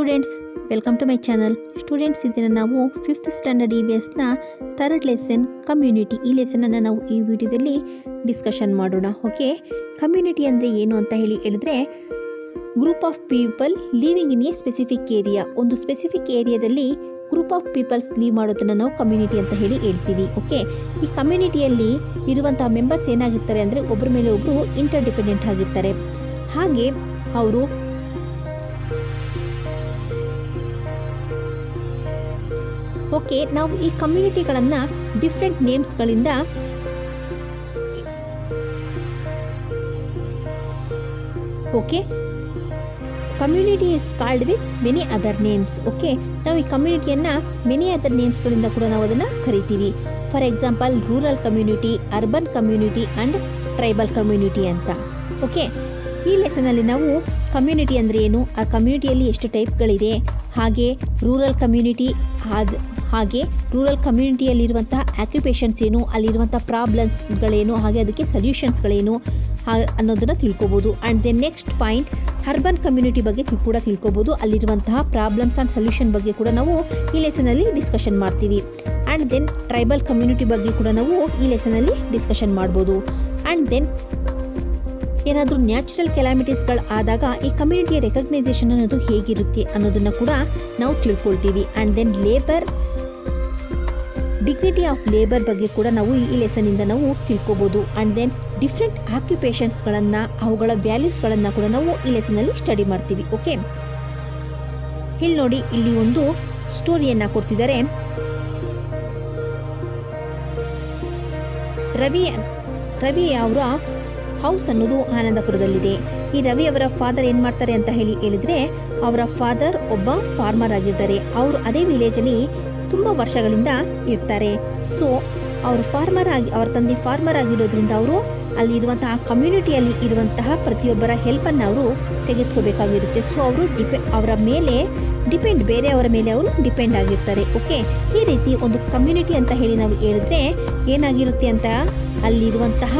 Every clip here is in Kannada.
Students, welcome to my channel. Students, ಇದನ್ನು ನಾವು 5th standard EVSನ 3rd lesson community, ಈ ಲೆಸನನ್ನು ನಾವು ಈ ವಿಡಿಯೋದಲ್ಲಿ ಡಿಸ್ಕಷನ್ ಮಾಡೋಣ. ಓಕೆ, ಕಮ್ಯುನಿಟಿ ಅಂದರೆ ಏನು ಅಂತ ಹೇಳಿದರೆ group of people living in A specific area. ಒಂದು ಸ್ಪೆಸಿಫಿಕ್ ಏರಿಯಾದಲ್ಲಿ ಗ್ರೂಪ್ ಆಫ್ ಪೀಪಲ್ಸ್ ಲೀವ್ ಮಾಡೋದನ್ನು ನಾವು ಕಮ್ಯುನಿಟಿ ಅಂತ ಹೇಳ್ತೀವಿ. ಓಕೆ, ಈ ಕಮ್ಯುನಿಟಿಯಲ್ಲಿ ಇರುವಂಥ ಮೆಂಬರ್ಸ್ ಏನಾಗಿರ್ತಾರೆ ಅಂದರೆ ಒಬ್ಬರ ಮೇಲೆ ಒಬ್ಬರು ಇಂಟರ್ಡಿಪೆಂಡೆಂಟ್ ಆಗಿರ್ತಾರೆ. ಹಾಗೆ ಅವರು ಓಕೆ, ನಾವು ಈ ಕಮ್ಯುನಿಟಿಗಳನ್ನು ಡಿಫ್ರೆಂಟ್ ನೇಮ್ಸ್ಗಳಿಂದ okay, community is called with many other names. Okay, ನಾವು ಈ ಕಮ್ಯುನಿಟಿಯನ್ನು ಮೆನಿ ಅದರ್ ನೇಮ್ಸ್ಗಳಿಂದ ಕೂಡ ನಾವು ಅದನ್ನು ಕರಿತೀವಿ. For example, rural community, urban community and tribal community ಅಂತ. ಓಕೆ, ಈ ಲೆಸನಲ್ಲಿ ನಾವು ಕಮ್ಯುನಿಟಿ ಅಂದರೆ ಏನು, ಆ ಕಮ್ಯುನಿಟಿಯಲ್ಲಿ ಎಷ್ಟು ಟೈಪ್ಗಳಿದೆ, ಹಾಗೆ ರೂರಲ್ ಕಮ್ಯುನಿಟಿ ಹಾಗೆ ರೂರಲ್ ಕಮ್ಯುನಿಟಿಯಲ್ಲಿರುವಂಥ ಆಕ್ಯುಪೇಷನ್ಸ್ ಏನು, ಅಲ್ಲಿರುವಂಥ ಪ್ರಾಬ್ಲಮ್ಸ್ಗಳೇನು, ಹಾಗೆ ಅದಕ್ಕೆ ಸೊಲ್ಯೂಷನ್ಸ್ಗಳೇನು ಅನ್ನೋದನ್ನು ತಿಳ್ಕೊಬೋದು. And then next point, urban community ಬಗ್ಗೆ ಕೂಡ ತಿಳ್ಕೊಬೋದು. ಅಲ್ಲಿರುವಂತಹ ಪ್ರಾಬ್ಲಮ್ಸ್ ಆ್ಯಂಡ್ ಸೊಲ್ಯೂಷನ್ ಬಗ್ಗೆ ಕೂಡ ನಾವು ಈ ಲೆಸನಲ್ಲಿ ಡಿಸ್ಕಷನ್ ಮಾಡ್ತೀವಿ. ಆ್ಯಂಡ್ ದೆನ್ ಟ್ರೈಬಲ್ ಕಮ್ಯುನಿಟಿ ಬಗ್ಗೆ ಕೂಡ ನಾವು ಈ ಲೆಸನಲ್ಲಿ ಡಿಸ್ಕಷನ್ ಮಾಡ್ಬೋದು. ಆ್ಯಂಡ್ ದೆನ್ ಏನಾದರೂ ನ್ಯಾಚುರಲ್ ಕೆಲಾಮಿಟೀಸ್ಗಳು ಆದಾಗ ಈ ಕಮ್ಯುನಿಟಿಯ ರೆಕಗ್ನೈಸೇಷನ್ ಅನ್ನೋದು ಹೇಗಿರುತ್ತೆ ಅನ್ನೋದನ್ನು ಕೂಡ ನಾವು ತಿಳ್ಕೊಳ್ತೀವಿ. And then dignity of labour ಬಗ್ಗೆ ಕೂಡ ನಾವು ಈ ಲೆಸನಿಂದ ನಾವು ತಿಳ್ಕೊಬೋದು. ಆ್ಯಂಡ್ ದೆನ್ ಡಿಫ್ರೆಂಟ್ ಆಕ್ಯುಪೇಷನ್ಸ್ಗಳನ್ನು, ಅವುಗಳ ವ್ಯಾಲ್ಯೂಸ್ಗಳನ್ನು ಕೂಡ ನಾವು ಈ ಲೆಸನಲ್ಲಿ ಸ್ಟಡಿ ಮಾಡ್ತೀವಿ. ಓಕೆ, ಇಲ್ಲಿ ನೋಡಿ, ಇಲ್ಲಿ ಒಂದು ಸ್ಟೋರಿಯನ್ನು ಕೊಡ್ತಿದ್ದಾರೆ. ರವಿ ಅವರ ಹೌಸ್ ಅನ್ನೋದು ಆನಂದಪುರದಲ್ಲಿದೆ. ಈ ರವಿ ಅವರ ಫಾದರ್ ಏನು ಮಾಡ್ತಾರೆ ಅಂತ ಹೇಳಿದರೆ, ಅವರ ಫಾದರ್ ಒಬ್ಬ ಫಾರ್ಮರ್ ಆಗಿರ್ತಾರೆ. ಅವರು ಅದೇ ವಿಲೇಜಲ್ಲಿ ತುಂಬ ವರ್ಷಗಳಿಂದ ಇರ್ತಾರೆ. ಸೊ ಅವ್ರ ತಂದೆ ಫಾರ್ಮರ್ ಆಗಿರೋದ್ರಿಂದ ಅವರು ಅಲ್ಲಿರುವಂತಹ ಕಮ್ಯುನಿಟಿಯಲ್ಲಿ ಇರುವಂತಹ ಪ್ರತಿಯೊಬ್ಬರ ಹೆಲ್ಪನ್ನು ಅವರು ತೆಗೆದುಕೋಬೇಕಾಗಿರುತ್ತೆ. ಸೊ ಅವರು ಬೇರೆಯವರ ಮೇಲೆ ಅವರು ಡಿಪೆಂಡ್ ಆಗಿರ್ತಾರೆ. ಓಕೆ, ಈ ರೀತಿ ಒಂದು ಕಮ್ಯುನಿಟಿ ಅಂತ ಹೇಳಿ ನಾವು ಹೇಳಿದ್ರೆ ಏನಾಗಿರುತ್ತೆ ಅಂತ, ಅಲ್ಲಿರುವಂತಹ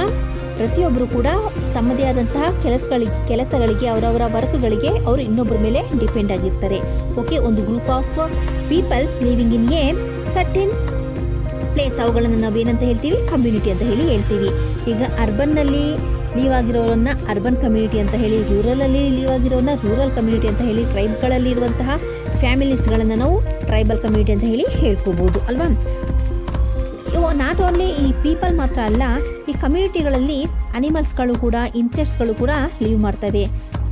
ಪ್ರತಿಯೊಬ್ಬರು ಕೂಡ ತಮ್ಮದೇ ಆದಂತಹ ಕೆಲಸಗಳಿಗೆ ಅವರವರ ವರ್ಕ್ಗಳಿಗೆ ಅವರು ಇನ್ನೊಬ್ಬರ ಮೇಲೆ ಡಿಪೆಂಡ್ ಆಗಿರ್ತಾರೆ. ಓಕೆ, ಒಂದು group of peoples living in a certain place, ಅವುಗಳನ್ನು ನಾವೇನಂತ ಹೇಳ್ತೀವಿ, ಕಮ್ಯುನಿಟಿ ಅಂತ ಹೇಳ್ತೀವಿ. ಈಗ ಅರ್ಬನ್ನಲ್ಲಿ ಲೀವ್ ಆಗಿರೋರನ್ನ ಅರ್ಬನ್ ಕಮ್ಯುನಿಟಿ ಅಂತ ಹೇಳಿ, ರೂರಲಲ್ಲಿ ಲೀವ್ ಆಗಿರೋರನ್ನ ರೂರಲ್ ಕಮ್ಯುನಿಟಿ ಅಂತ ಹೇಳಿ, ಟ್ರೈಬ್ಗಳಲ್ಲಿ ಇರುವಂತಹ ಫ್ಯಾಮಿಲೀಸ್ಗಳನ್ನು ನಾವು ಟ್ರೈಬಲ್ ಕಮ್ಯುನಿಟಿ ಅಂತ ಹೇಳ್ಕೋಬೋದು ಅಲ್ವಾ. ನಾಟ್ ಓನ್ಲಿ ಈ ಪೀಪಲ್ ಮಾತ್ರ ಅಲ್ಲ, ಈ ಕಮ್ಯುನಿಟಿಗಳಲ್ಲಿ ಅನಿಮಲ್ಸ್ಗಳು ಕೂಡ, ಇನ್ಸೆಕ್ಟ್ಸ್ಗಳು ಕೂಡ ಲೀವ್ ಮಾಡ್ತವೆ.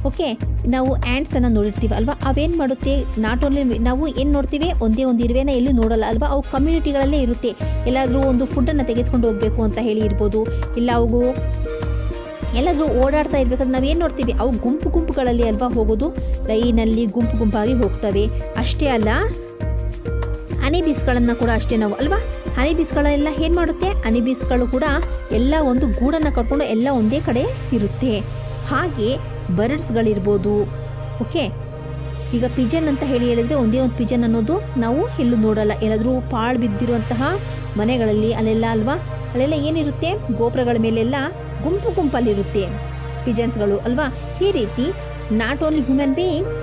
ಓಕೆ, ನಾವು ಆ್ಯಂಟ್ಸನ್ನು ನೋಡಿರ್ತೀವಿ ಅಲ್ವಾ, ಅವೇನು ಮಾಡುತ್ತೆ, ನಾಟ್ ಓನ್ಲಿ ನಾವು ಏನು ನೋಡ್ತೀವಿ, ಒಂದೇ ಒಂದು ಇರುವೆನ ಎಲ್ಲೂ ನೋಡಲ್ಲ ಅಲ್ವಾ, ಅವು ಕಮ್ಯುನಿಟಿಗಳಲ್ಲೇ ಇರುತ್ತೆ. ಎಲ್ಲಾದರೂ ಒಂದು ಫುಡ್ಡನ್ನು ತೆಗೆದುಕೊಂಡು ಹೋಗಬೇಕು ಅಂತ ಹೇಳಿರ್ಬೋದು, ಇಲ್ಲ ಅವು ಎಲ್ಲಾದರೂ ಓಡಾಡ್ತಾ ಇರ್ಬೇಕಾದ್ರೆ ನಾವೇನು ನೋಡ್ತೀವಿ, ಅವು ಗುಂಪುಗಳಲ್ಲಿ ಅಲ್ವಾ ಹೋಗೋದು, ಲೈನಲ್ಲಿ ಗುಂಪಾಗಿ ಹೋಗ್ತವೆ. ಅಷ್ಟೇ ಅಲ್ಲ, ಹನಿಬೀಸ್ಗಳನ್ನು ಕೂಡ ಅಷ್ಟೇ ನಾವು ಅಲ್ವಾ, ಹನಿಬೀಸ್ಗಳೆಲ್ಲ ಏನು ಮಾಡುತ್ತೆ, ಹನಿಬೀಸ್ಗಳು ಕೂಡ ಎಲ್ಲ ಒಂದು ಗೂಡನ್ನು ಕಟ್ಕೊಂಡು ಎಲ್ಲ ಒಂದೇ ಕಡೆ ಇರುತ್ತೆ. ಹಾಗೆ ಬರ್ಡ್ಸ್ಗಳಿರ್ಬೋದು. ಓಕೆ, ಈಗ ಪಿಜನ್ ಅಂತ ಹೇಳಿದರೆ ಒಂದೇ ಒಂದು ಪಿಜನ್ ಅನ್ನೋದು ನಾವು ಎಲ್ಲೂ ನೋಡಲ್ಲ. ಎಲ್ಲಾದರೂ ಪಾಳು ಬಿದ್ದಿರುವಂತಹ ಮನೆಗಳಲ್ಲಿ ಅಲ್ಲೆಲ್ಲ ಅಲ್ವಾ, ಅಲ್ಲೆಲ್ಲ ಏನಿರುತ್ತೆ, ಗೋಪುರಗಳ ಮೇಲೆಲ್ಲ ಗುಂಪಲ್ಲಿರುತ್ತೆ ಪಿಜನ್ಸ್ಗಳು ಅಲ್ವಾ. ಈ ರೀತಿ not only human beings,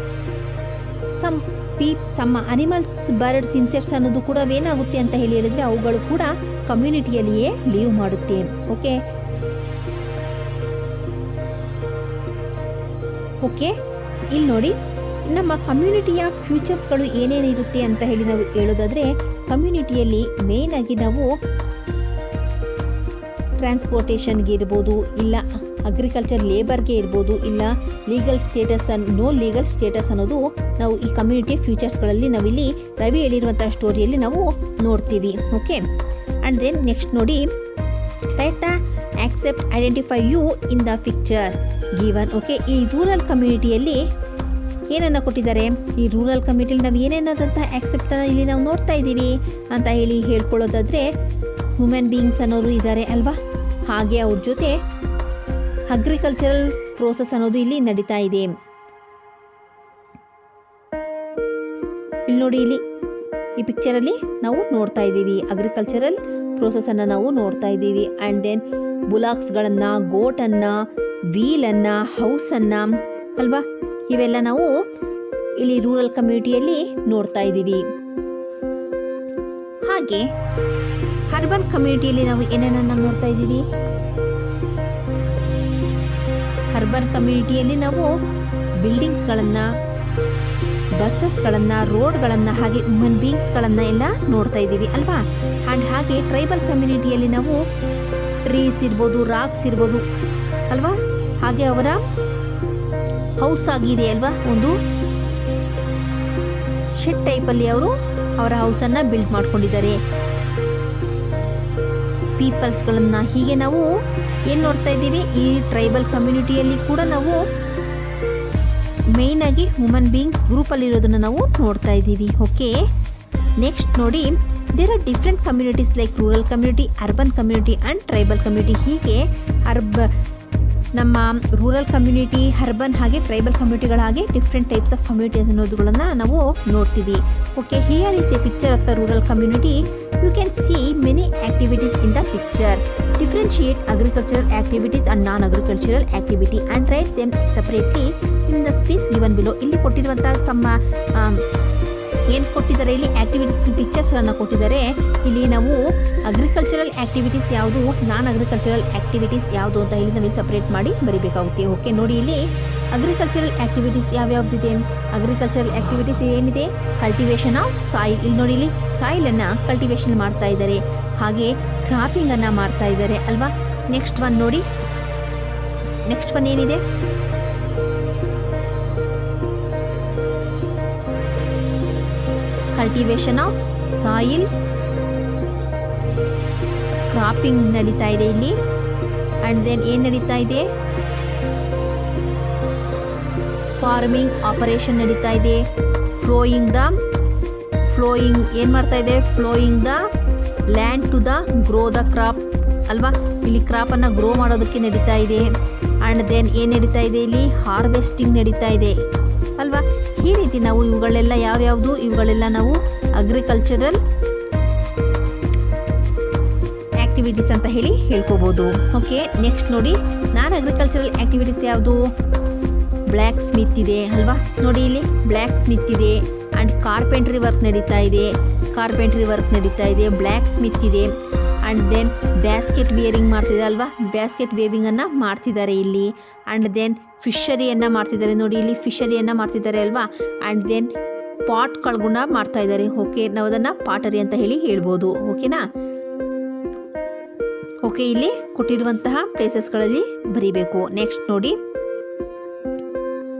some animals, birds, insects ಅನ್ನೋದು ಕೂಡ ಏನಾಗುತ್ತೆ ಅಂತ ಹೇಳಿದರೆ ಅವುಗಳು ಕೂಡ ಕಮ್ಯುನಿಟಿಯಲ್ಲಿಯೇ ಲೀವ್ ಮಾಡುತ್ತೆ. ಓಕೆ, ಇಲ್ಲಿ ನೋಡಿ, ನಮ್ಮ ಕಮ್ಯುನಿಟಿಯ ಫ್ಯೂಚರ್ಸ್ಗಳು ಏನೇನಿರುತ್ತೆ ಅಂತ ಹೇಳಿ ನಾವು ಹೇಳೋದಾದರೆ, ಕಮ್ಯುನಿಟಿಯಲ್ಲಿ ಮೇಯ್ನಾಗಿ ನಾವು ಟ್ರಾನ್ಸ್ಪೋರ್ಟೇಷನ್ಗೆ ಇರ್ಬೋದು, ಇಲ್ಲ ಅಗ್ರಿಕಲ್ಚರ್ ಲೇಬರ್ಗೆ ಇರ್ಬೋದು, ಇಲ್ಲ ನೋ ಲೀಗಲ್ ಸ್ಟೇಟಸ್ ಅನ್ನೋದು ನಾವು ಈ ಕಮ್ಯುನಿಟಿ ಫ್ಯೂಚರ್ಸ್ಗಳಲ್ಲಿ ನಾವಿಲ್ಲಿ ರವಿ ಹೇಳಿರುವಂಥ ಸ್ಟೋರಿಯಲ್ಲಿ ನಾವು ನೋಡ್ತೀವಿ. ಓಕೆ, ಆ್ಯಂಡ್ ದೆನ್ ನೆಕ್ಸ್ಟ್ ನೋಡಿ, write the accept identify you in the picture given. Okay, ಈ ರೂರಲ್ ಕಮ್ಯುನಿಟಿಯಲ್ಲಿ ಏನನ್ನು ಕೊಟ್ಟಿದ್ದಾರೆ, ಈ ರೂರಲ್ ಕಮ್ಯುನಿಟಿಯಲ್ಲಿ ನಾವು ಏನೇನಾದಂಥ ಆಕ್ಸೆಪ್ಟನ್ನು ಇಲ್ಲಿ ನಾವು ನೋಡ್ತಾ ಇದ್ದೀವಿ ಅಂತ ಹೇಳ್ಕೊಳ್ಳೋದಾದರೆ, ಹ್ಯೂಮನ್ ಬೀಯಿಂಗ್ಸ್ ಅನ್ನೋರು ಇದ್ದಾರೆ ಅಲ್ವಾ, ಹಾಗೆ ಅವ್ರ ಜೊತೆ ಅಗ್ರಿಕಲ್ಚರಲ್ ಪ್ರೋಸೆಸ್ ಅನ್ನೋದು ಇಲ್ಲಿ ನಡೀತಾ ಇದೆ. ಇಲ್ಲಿ ನೋಡಿ, ಇಲ್ಲಿ ಈ ಪಿಕ್ಚರಲ್ಲಿ ನಾವು ನೋಡ್ತಾ ಇದ್ದೀವಿ ಅಗ್ರಿಕಲ್ಚರಲ್ ಪ್ರೋಸೆಸನ್ನು ನಾವು ನೋಡ್ತಾ ಇದ್ದೀವಿ. ಆ್ಯಂಡ್ ದೆನ್ ಬುಲಾಕ್ಸ್ಗಳನ್ನು, ಗೋಟನ್ನು, ವೀಲನ್ನು, ಹೌಸನ್ನು ಅಲ್ವಾ, ಇವೆಲ್ಲ ನಾವು ಇಲ್ಲಿ ರೂರಲ್ ಕಮ್ಯುನಿಟಿಯಲ್ಲಿ ನೋಡ್ತಾ ಇದ್ದೀವಿ. ಹಾಗೆ ಅರ್ಬನ್ ಕಮ್ಯುನಿಟಿಯಲ್ಲಿ ನಾವು ಏನನ್ನ ನೋಡ್ತಾ ಇದ್ದೀವಿ? ಅರ್ಬನ್ ಕಮ್ಯುನಿಟಿಯಲ್ಲಿ ನಾವು ಬಿಲ್ಡಿಂಗ್ಸ್ಗಳನ್ನು, ಬಸ್ಸಸ್ಗಳನ್ನು, ರೋಡ್ಗಳನ್ನು, ಹಾಗೆ ಹ್ಯೂಮನ್ ಬೀಯಿಂಗ್ಸ್ಗಳನ್ನು ಎಲ್ಲ ನೋಡ್ತಾ ಇದ್ದೀವಿ ಅಲ್ವಾ. ಆ್ಯಂಡ್ ಹಾಗೆ ಟ್ರೈಬಲ್ ಕಮ್ಯುನಿಟಿಯಲ್ಲಿ ನಾವು ಟ್ರೀಸ್ ಇರ್ಬೋದು, ರಾಕ್ಸ್ ಇರ್ಬೋದು ಅಲ್ವಾ. ಹಾಗೆ ಅವರ ಹೌಸ್ ಆಗಿದೆ ಅಲ್ವಾ, ಒಂದು ಶೆಡ್ ಟೈಪಲ್ಲಿ ಅವರು ಅವರ ಹೌಸನ್ನು ಬಿಲ್ಡ್ ಮಾಡ್ಕೊಂಡಿದ್ದಾರೆ. ಪೀಪಲ್ಸ್ಗಳನ್ನು ಹೀಗೆ ನಾವು ಏನು ನೋಡ್ತಾ ಇದ್ದೀವಿ? ಈ ಟ್ರೈಬಲ್ ಕಮ್ಯುನಿಟಿಯಲ್ಲಿ ಕೂಡ ನಾವು ಮೇಯ್ನಾಗಿ ಹ್ಯೂಮನ್ ಬೀಯಿಂಗ್ಸ್ ಗ್ರೂಪಲ್ಲಿರೋದನ್ನು ನಾವು ನೋಡ್ತಾ ಇದ್ದೀವಿ. ಓಕೆ, ನೆಕ್ಸ್ಟ್ ನೋಡಿ, there are different communities like rural community, urban community and tribal community. ಹೀಗೆ ನಮ್ಮ ರೂರಲ್ ಕಮ್ಯುನಿಟಿ, ಅರ್ಬನ್ ಹಾಗೆ ಟ್ರೈಬಲ್ ಕಮ್ಯುನಿಟಿಗಳ ಹಾಗೆ ಡಿಫ್ರೆಂಟ್ ಟೈಪ್ಸ್ ಆಫ್ ಕಮ್ಯುನಿಟೀಸ್ ಅನ್ನೋದುಗಳನ್ನು ನಾವು ನೋಡ್ತೀವಿ. Okay, here is a picture of the rural community. You can see many activities in the picture. Differentiate agricultural activities and non-agricultural activity and write them separately in the space given below. ಇಲ್ಲಿ ಕೊಟ್ಟಿರುವಂಥ ಏನು ಕೊಟ್ಟಿದ್ದಾರೆ, ಇಲ್ಲಿ ಆ್ಯಕ್ಟಿವಿಟೀಸ್ ಪಿಕ್ಚರ್ಸ್ಗಳನ್ನು ಕೊಟ್ಟಿದ್ದಾರೆ. ಇಲ್ಲಿ ನಾವು ಅಗ್ರಿಕಲ್ಚರಲ್ ಆ್ಯಕ್ಟಿವಿಟೀಸ್ ಯಾವುದು, ನಾನ್ ಅಗ್ರಿಕಲ್ಚರಲ್ ಆ್ಯಕ್ಟಿವಿಟೀಸ್ ಯಾವುದು ಅಂತ ಹೇಳಿ ನಾವಿಲ್ಲಿ ಸಪ್ರೇಟ್ ಮಾಡಿ ಬರೀಬೇಕಾಗುತ್ತೆ. ಓಕೆ, ನೋಡಿ ಇಲ್ಲಿ ಅಗ್ರಿಕಲ್ಚರಲ್ ಆ್ಯಕ್ಟಿವಿಟೀಸ್ ಯಾವ್ಯಾವ್ದಿದೆ? ಅಗ್ರಿಕಲ್ಚರಲ್ ಆ್ಯಕ್ಟಿವಿಟೀಸ್ ಏನಿದೆ? Cultivation of soil. ಇಲ್ಲಿ ನೋಡಿ, ಇಲ್ಲಿ ಸಾಯಿಲನ್ನು ಕಲ್ಟಿವೇಷನ್ ಮಾಡ್ತಾ ಇದ್ದಾರೆ, ಹಾಗೆ ಕ್ರಾಪಿಂಗನ್ನು ಮಾಡ್ತಾ ಇದ್ದಾರೆ ಅಲ್ವಾ. ನೆಕ್ಸ್ಟ್ ಒನ್ ನೋಡಿ, ನೆಕ್ಸ್ಟ್ ಒನ್ ಏನಿದೆ? ಕಲ್ಟಿವೇಷನ್ ಆಫ್ ಸಾಯಿಲ್, ಕ್ರಾಪಿಂಗ್ ನಡೀತಾ ಇದೆ ಇಲ್ಲಿ. ಆ್ಯಂಡ್ ದೆನ್ ಏನು ನಡೀತಾ ಇದೆ? ಫಾರ್ಮಿಂಗ್ ಆಪರೇಷನ್ ನಡೀತಾ ಇದೆ. ಫ್ಲೋಯಿಂಗ್ ಏನು ಮಾಡ್ತಾ ಇದೆ? Ploughing the land to the grow the crop ಅಲ್ವಾ. ಇಲ್ಲಿ ಕ್ರಾಪನ್ನು ಗ್ರೋ ಮಾಡೋದಕ್ಕೆ ನಡೀತಾ ಇದೆ. ಆ್ಯಂಡ್ ದೆನ್ ಏನು ನಡೀತಾ ಇದೆ? ಇಲ್ಲಿ ಹಾರ್ವೆಸ್ಟಿಂಗ್ ನಡೀತಾ ಇದೆ ಅಲ್ವಾ. ಈ ರೀತಿ ನಾವು ಇವುಗಳೆಲ್ಲ ಯಾವ್ಯಾವುದು? ಇವುಗಳೆಲ್ಲ ನಾವು ಅಗ್ರಿಕಲ್ಚರಲ್ ಆ್ಯಕ್ಟಿವಿಟೀಸ್ ಅಂತ ಹೇಳಿ ಹೇಳ್ಕೋಬೋದು. ಓಕೆ, ನೆಕ್ಸ್ಟ್ ನೋಡಿ, ನಾನ್ ಅಗ್ರಿಕಲ್ಚರಲ್ ಆ್ಯಕ್ಟಿವಿಟೀಸ್ ಯಾವುದು? ಬ್ಲ್ಯಾಕ್ ಸ್ಮಿತ್ ಇದೆ ಅಲ್ವಾ. ನೋಡಿ ಇಲ್ಲಿ ಬ್ಲ್ಯಾಕ್ ಸ್ಮಿತ್ ಇದೆ. ಆ್ಯಂಡ್ ಕಾರ್ಪೆಂಟ್ರಿ ವರ್ಕ್ ನಡೀತಾ ಇದೆ, ಬ್ಲ್ಯಾಕ್ ಸ್ಮಿತ್ ಇದೆ. ಆ್ಯಂಡ್ ದೆನ್ ಬ್ಯಾಸ್ಕೆಟ್ ವೇರಿಂಗ್ ಮಾಡ್ತಿದೆ ಅಲ್ವಾ, ಬ್ಯಾಸ್ಕೆಟ್ ವೇವಿಂಗನ್ನು ಮಾಡ್ತಿದ್ದಾರೆ ಇಲ್ಲಿ. ಆ್ಯಂಡ್ ದೆನ್ ಫಿಶರಿಯನ್ನು ಮಾಡ್ತಿದ್ದಾರೆ, ನೋಡಿ ಇಲ್ಲಿ ಫಿಶರಿಯನ್ನು ಮಾಡ್ತಿದ್ದಾರೆ ಅಲ್ವಾ. ಆ್ಯಂಡ್ ದೆನ್ ಪಾಟ್ಗಳನ್ನ ಮಾಡ್ತಾ ಇದ್ದಾರೆ. ಓಕೆ, ನಾವು ಅದನ್ನು ಪಾಟರಿ ಅಂತ ಹೇಳಿ ಹೇಳ್ಬೋದು. ಓಕೆನಾ. ಓಕೆ, ಇಲ್ಲಿ ಕೊಟ್ಟಿರುವಂತಹ ಪ್ಲೇಸಸ್ಗಳಲ್ಲಿ ಬರೀಬೇಕು. ನೆಕ್ಸ್ಟ್ ನೋಡಿ,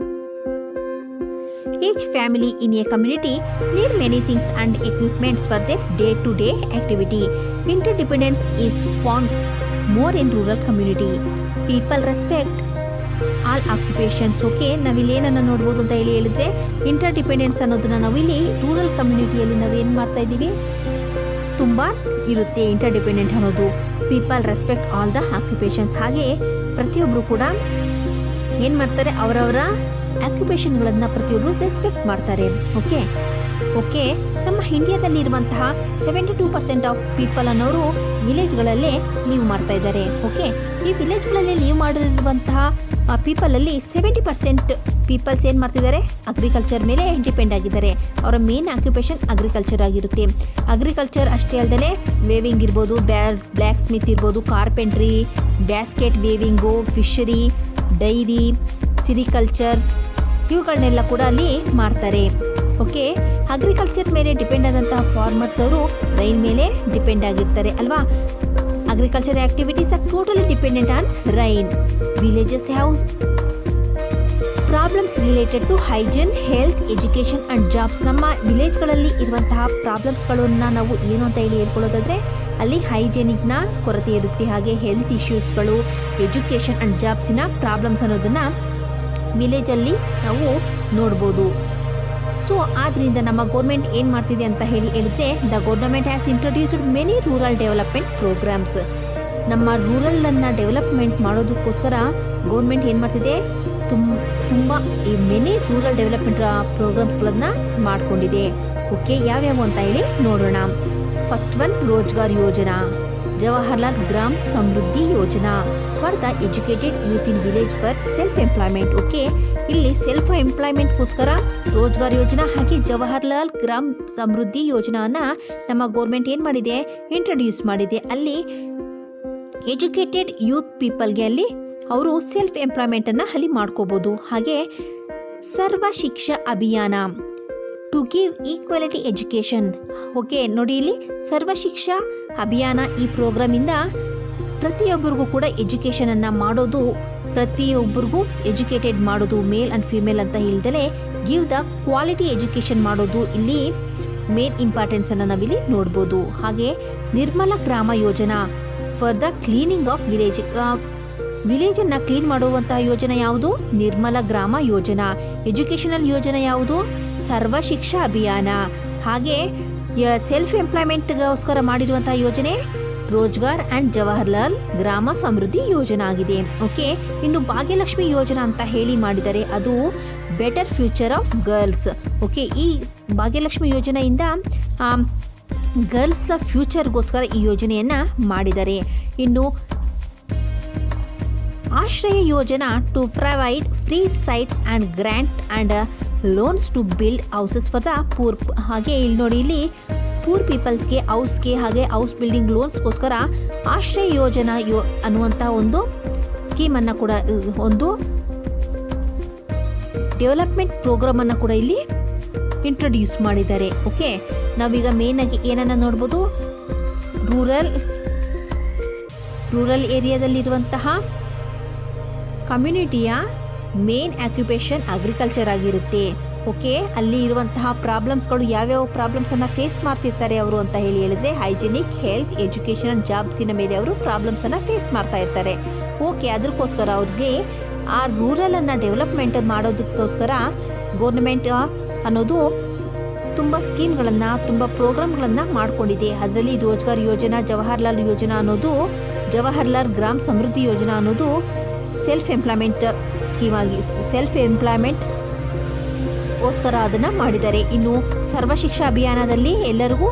each family in a community need many things and equipments for their day-to-day activity. Interdependence is found more in rural community. People respect all occupations. Okay, ನಾವಿಲ್ಲಿ ಏನನ್ನು ನೋಡ್ಬೋದು ಅಂತ ಹೇಳಿದ್ರೆ, ಇಂಟರ್ಡಿಪೆಂಡೆನ್ಸ್ ಅನ್ನೋದನ್ನ ನಾವಿಲ್ಲಿ ರೂರಲ್ ಕಮ್ಯುನಿಟಿಯಲ್ಲಿ ನಾವೇನು ಮಾಡ್ತಾ ಇದ್ದೀವಿ? ತುಂಬ ಇರುತ್ತೆ ಇಂಟರ್ಡಿಪೆಂಡೆಂಟ್ ಅನ್ನೋದು. People respect all the occupations. ಹಾಗೆ ಪ್ರತಿಯೊಬ್ಬರು ಕೂಡ ಏನು ಮಾಡ್ತಾರೆ? ಅವರವರ ಆಕ್ಯುಪೇಷನ್ಗಳನ್ನು ಪ್ರತಿಯೊಬ್ಬರು ರೆಸ್ಪೆಕ್ಟ್ ಮಾಡ್ತಾರೆ. ಓಕೆ, ನಮ್ಮ ಇಂಡಿಯಾದಲ್ಲಿರುವಂತಹ 72% ಆಫ್ ಪೀಪಲ್ ಅನ್ನೋರು ವಿಲೇಜ್ಗಳಲ್ಲೇ ಲೀವ್ ಮಾಡ್ತಾ ಇದ್ದಾರೆ. ಓಕೆ, ಈ ವಿಲೇಜ್ಗಳಲ್ಲಿ ಲೀವ್ ಮಾಡಿರುವಂತಹ ಪೀಪಲಲ್ಲಿ 70% ಪೀಪಲ್ಸ್ ಏನು ಮಾಡ್ತಿದ್ದಾರೆ? ಅಗ್ರಿಕಲ್ಚರ್ ಮೇಲೆ ಡಿಪೆಂಡ್ ಆಗಿದ್ದಾರೆ. ಅವರ ಮೇನ್ ಆಕ್ಯುಪೇಷನ್ ಅಗ್ರಿಕಲ್ಚರ್ ಆಗಿರುತ್ತೆ. ಅಗ್ರಿಕಲ್ಚರ್ ಅಷ್ಟೇ ಅಲ್ಲದೆ ವೇವಿಂಗ್ ಇರ್ಬೋದು, ಬ್ಲ್ಯಾಕ್ ಸ್ಮಿತ್ ಇರ್ಬೋದು, carpentry, basket weaving, fishery, dairy, sericulture, ಇವುಗಳನ್ನೆಲ್ಲ ಕೂಡ ಅಲ್ಲಿ ಮಾಡ್ತಾರೆ. ಓಕೆ, ಅಗ್ರಿಕಲ್ಚರ್ ಮೇಲೆ ಡಿಪೆಂಡ್ ಆದಂತಹ ಫಾರ್ಮರ್ಸ್ ಅವರು ರೈನ್ ಮೇಲೆ ಡಿಪೆಂಡ್ ಆಗಿರ್ತಾರೆ ಅಲ್ವಾ. Agriculture activities are totally dependent on rain. Villages have problems related to hygiene, health, education and jobs. ನಮ್ಮ ವಿಲೇಜ್ಗಳಲ್ಲಿ ಇರುವಂತಹ ಪ್ರಾಬ್ಲಮ್ಸ್ಗಳನ್ನು ನಾವು ಏನು ಅಂತ ಹೇಳಿ ಹೇಳ್ಕೊಳ್ಳೋದಾದರೆ, ಅಲ್ಲಿ ಹೈಜೀನಿಕ್ನ ಕೊರತೆ ಇರುತ್ತೆ, ಹಾಗೆ ಹೆಲ್ತ್ ಇಶ್ಯೂಸ್ಗಳು, ಎಜುಕೇಷನ್ ಆ್ಯಂಡ್ ಜಾಬ್ಸಿನ ಪ್ರಾಬ್ಲಮ್ಸ್ ಅನ್ನೋದನ್ನು ವಿಲೇಜಲ್ಲಿ ನಾವು ನೋಡ್ಬೋದು. ಸೊ ಆದ್ದರಿಂದ ನಮ್ಮ ಗೌರ್ಮೆಂಟ್ ಏನು ಮಾಡ್ತಿದೆ ಅಂತ ಹೇಳಿದರೆ, the government has introduced many rural development programmes. ನಮ್ಮ ರೂರಲನ್ನು ಡೆವಲಪ್ಮೆಂಟ್ ಮಾಡೋದಕ್ಕೋಸ್ಕರ ಗೌರ್ಮೆಂಟ್ ಏನು ಮಾಡ್ತಿದೆ? ತುಂಬ ಈ ಮೆನಿ ರೂರಲ್ ಡೆವಲಪ್ಮೆಂಟ್ ಪ್ರೋಗ್ರಾಮ್ಸ್ಗಳನ್ನು ಮಾಡಿಕೊಂಡಿದೆ. ಓಕೆ, ಯಾವ್ಯಾವು ಅಂತ ಹೇಳಿ ನೋಡೋಣ. First one Rozgar Yojana, Jawaharlal gram Samriddhi Yojana for the educated youth in village for self employment. Okay, ಇಲ್ಲಿ ಸೆಲ್ಫ್ ಎಂಪ್ಲಾಯ್ಮೆಂಟ್ಗೋಸ್ಕರ ರೋಜ್ಗಾರ್ ಯೋಜನಾ ಹಾಗೆ ಜವಾಹರ್ಲಾಲ್ ಗ್ರಾಮ್ ಸಮೃದ್ಧಿ ಯೋಜನಾನ ನಮ್ಮ ಗೌರ್ಮೆಂಟ್ ಏನು ಮಾಡಿದೆ, ಇಂಟ್ರೊಡ್ಯೂಸ್ ಮಾಡಿದೆ. ಅಲ್ಲಿ ಎಜುಕೇಟೆಡ್ ಯೂತ್ ಪೀಪಲ್ಗೆ ಅಲ್ಲಿ ಅವರು ಸೆಲ್ಫ್ ಎಂಪ್ಲಾಯ್ಮೆಂಟನ್ನು ಅಲ್ಲಿ ಮಾಡ್ಕೋಬೋದು. ಹಾಗೆ Sarva Shiksha Abhiyan to give equality education. Okay, ನೋಡಿ ಇಲ್ಲಿ ಸರ್ವ ಶಿಕ್ಷಾ ಅಭಿಯಾನ ಈ ಪ್ರೋಗ್ರಾಮಿಂದ ಪ್ರತಿಯೊಬ್ಬರಿಗೂ ಕೂಡ ಎಜುಕೇಷನನ್ನು ಮಾಡೋದು, ಪ್ರತಿಯೊಬ್ಬರಿಗೂ ಎಜುಕೇಟೆಡ್ ಮಾಡೋದು, ಮೇಲ್ ಆ್ಯಂಡ್ ಫಿಮೇಲ್ ಅಂತ ಹೇಳ್ದಲೇ ಗಿವ್ ದ ಕ್ವಾಲಿಟಿ ಎಜುಕೇಷನ್ ಮಾಡೋದು ಇಲ್ಲಿ ಮೇನ್ ಇಂಪಾರ್ಟೆನ್ಸನ್ನು ನಾವಿಲ್ಲಿ ನೋಡ್ಬೋದು. ಹಾಗೆ Nirmal Gram Yojana for the cleaning of ವಿಲೇಜನ್ನು ಕ್ಲೀನ್ ಮಾಡುವಂತಹ ಯೋಜನೆ ಯಾವುದು, ನಿರ್ಮಲ ಗ್ರಾಮ ಯೋಜನಾ. ಎಜುಕೇಷನಲ್ ಯೋಜನೆ ಯಾವುದು, ಸರ್ವ ಶಿಕ್ಷಾ ಅಭಿಯಾನ. ಹಾಗೆ ಸೆಲ್ಫ್ ಎಂಪ್ಲಾಯ್ಮೆಂಟ್ಗೋಸ್ಕರ ಮಾಡಿರುವಂತಹ ಯೋಜನೆ ರೋಜ್ಗಾರ್ ಆ್ಯಂಡ್ ಜವಾಹರ್ಲಾಲ್ ಗ್ರಾಮ ಸಮೃದ್ಧಿ ಯೋಜನಾ ಆಗಿದೆ. ಓಕೆ, ಇನ್ನು ಭಾಗ್ಯಲಕ್ಷ್ಮಿ ಯೋಜನಾ ಅಂತ ಹೇಳಿ ಮಾಡಿದ್ದಾರೆ, ಅದು better future of girls. Okay, ಈ ಭಾಗ್ಯಲಕ್ಷ್ಮಿ ಯೋಜನೆಯಿಂದ ಗರ್ಲ್ಸ್ನ ಫ್ಯೂಚರ್ಗೋಸ್ಕರ ಈ ಯೋಜನೆಯನ್ನು ಮಾಡಿದ್ದಾರೆ. ಇನ್ನು Ashraya Yojana to provide free sites and grant and loans to build houses for the poor. ಹಾಗೆ ಇಲ್ಲಿ ನೋಡಿ, ಇಲ್ಲಿ ಪೂರ್ ಪೀಪಲ್ಸ್ಗೆ ಹೌಸ್ಗೆ ಹಾಗೆ ಹೌಸ್ ಬಿಲ್ಡಿಂಗ್ ಲೋನ್ಸ್ಗೋಸ್ಕರ ಆಶ್ರಯ ಯೋಜನಾ ಅನ್ನುವಂಥ ಒಂದು ಸ್ಕೀಮನ್ನು ಕೂಡ, ಒಂದು ಡೆವಲಪ್ಮೆಂಟ್ ಪ್ರೋಗ್ರಾಮನ್ನು ಕೂಡ ಇಲ್ಲಿ ಇಂಟ್ರೊಡ್ಯೂಸ್ ಮಾಡಿದ್ದಾರೆ. ಓಕೆ, ನಾವೀಗ ಮೇಯ್ನಾಗಿ ಏನನ್ನು ನೋಡ್ಬೋದು, ರೂರಲ್ ಏರಿಯಾದಲ್ಲಿರುವಂತಹ ಕಮ್ಯುನಿಟಿಯ ಮೇನ್ ಆಕ್ಯುಪೇಷನ್ ಅಗ್ರಿಕಲ್ಚರ್ ಆಗಿರುತ್ತೆ. ಓಕೆ, ಅಲ್ಲಿ ಇರುವಂತಹ ಪ್ರಾಬ್ಲಮ್ಸ್ಗಳು ಯಾವ್ಯಾವ ಪ್ರಾಬ್ಲಮ್ಸನ್ನು ಫೇಸ್ ಮಾಡ್ತಿರ್ತಾರೆ ಅವರು ಅಂತ ಹೇಳಿದರೆ ಹೈಜಿನಿಕ್, ಹೆಲ್ತ್, ಎಜುಕೇಷನ್ ಆ್ಯಂಡ್ ಜಾಬ್ಸಿನ ಮೇಲೆ ಅವರು ಪ್ರಾಬ್ಲಮ್ಸನ್ನು ಫೇಸ್ ಮಾಡ್ತಾ ಇರ್ತಾರೆ. ಓಕೆ, ಅದಕ್ಕೋಸ್ಕರ ಅವ್ರಿಗೆ ಆ ರೂರಲನ್ನು ಡೆವಲಪ್ಮೆಂಟ್ ಮಾಡೋದಕ್ಕೋಸ್ಕರ ಗೌರ್ಮೆಂಟ್ ಅನ್ನೋದು ತುಂಬ ಸ್ಕೀಮ್ಗಳನ್ನು, ತುಂಬ ಪ್ರೋಗ್ರಾಮ್ಗಳನ್ನು ಮಾಡಿಕೊಂಡಿದೆ. ಅದರಲ್ಲಿ ರೋಜ್ಗಾರ್ ಯೋಜನಾ, ಜವಾಹರ್ಲಾಲ್ ಯೋಜನಾ ಅನ್ನೋದು, ಜವಾಹರ್ಲಾಲ್ ಗ್ರಾಮ್ ಸಮೃದ್ಧಿ ಯೋಜನಾ ಅನ್ನೋದು ಸೆಲ್ಫ್ ಎಂಪ್ಲಾಯ್ಮೆಂಟ್ ಸ್ಕೀಮ್ ಆಗಿ, ಸೆಲ್ಫ್ ಎಂಪ್ಲಾಯ್ಮೆಂಟ್ಗೋಸ್ಕರ ಅದನ್ನು ಮಾಡಿದ್ದಾರೆ. ಇನ್ನು ಸರ್ವ ಶಿಕ್ಷಾ ಅಭಿಯಾನದಲ್ಲಿ ಎಲ್ಲರಿಗೂ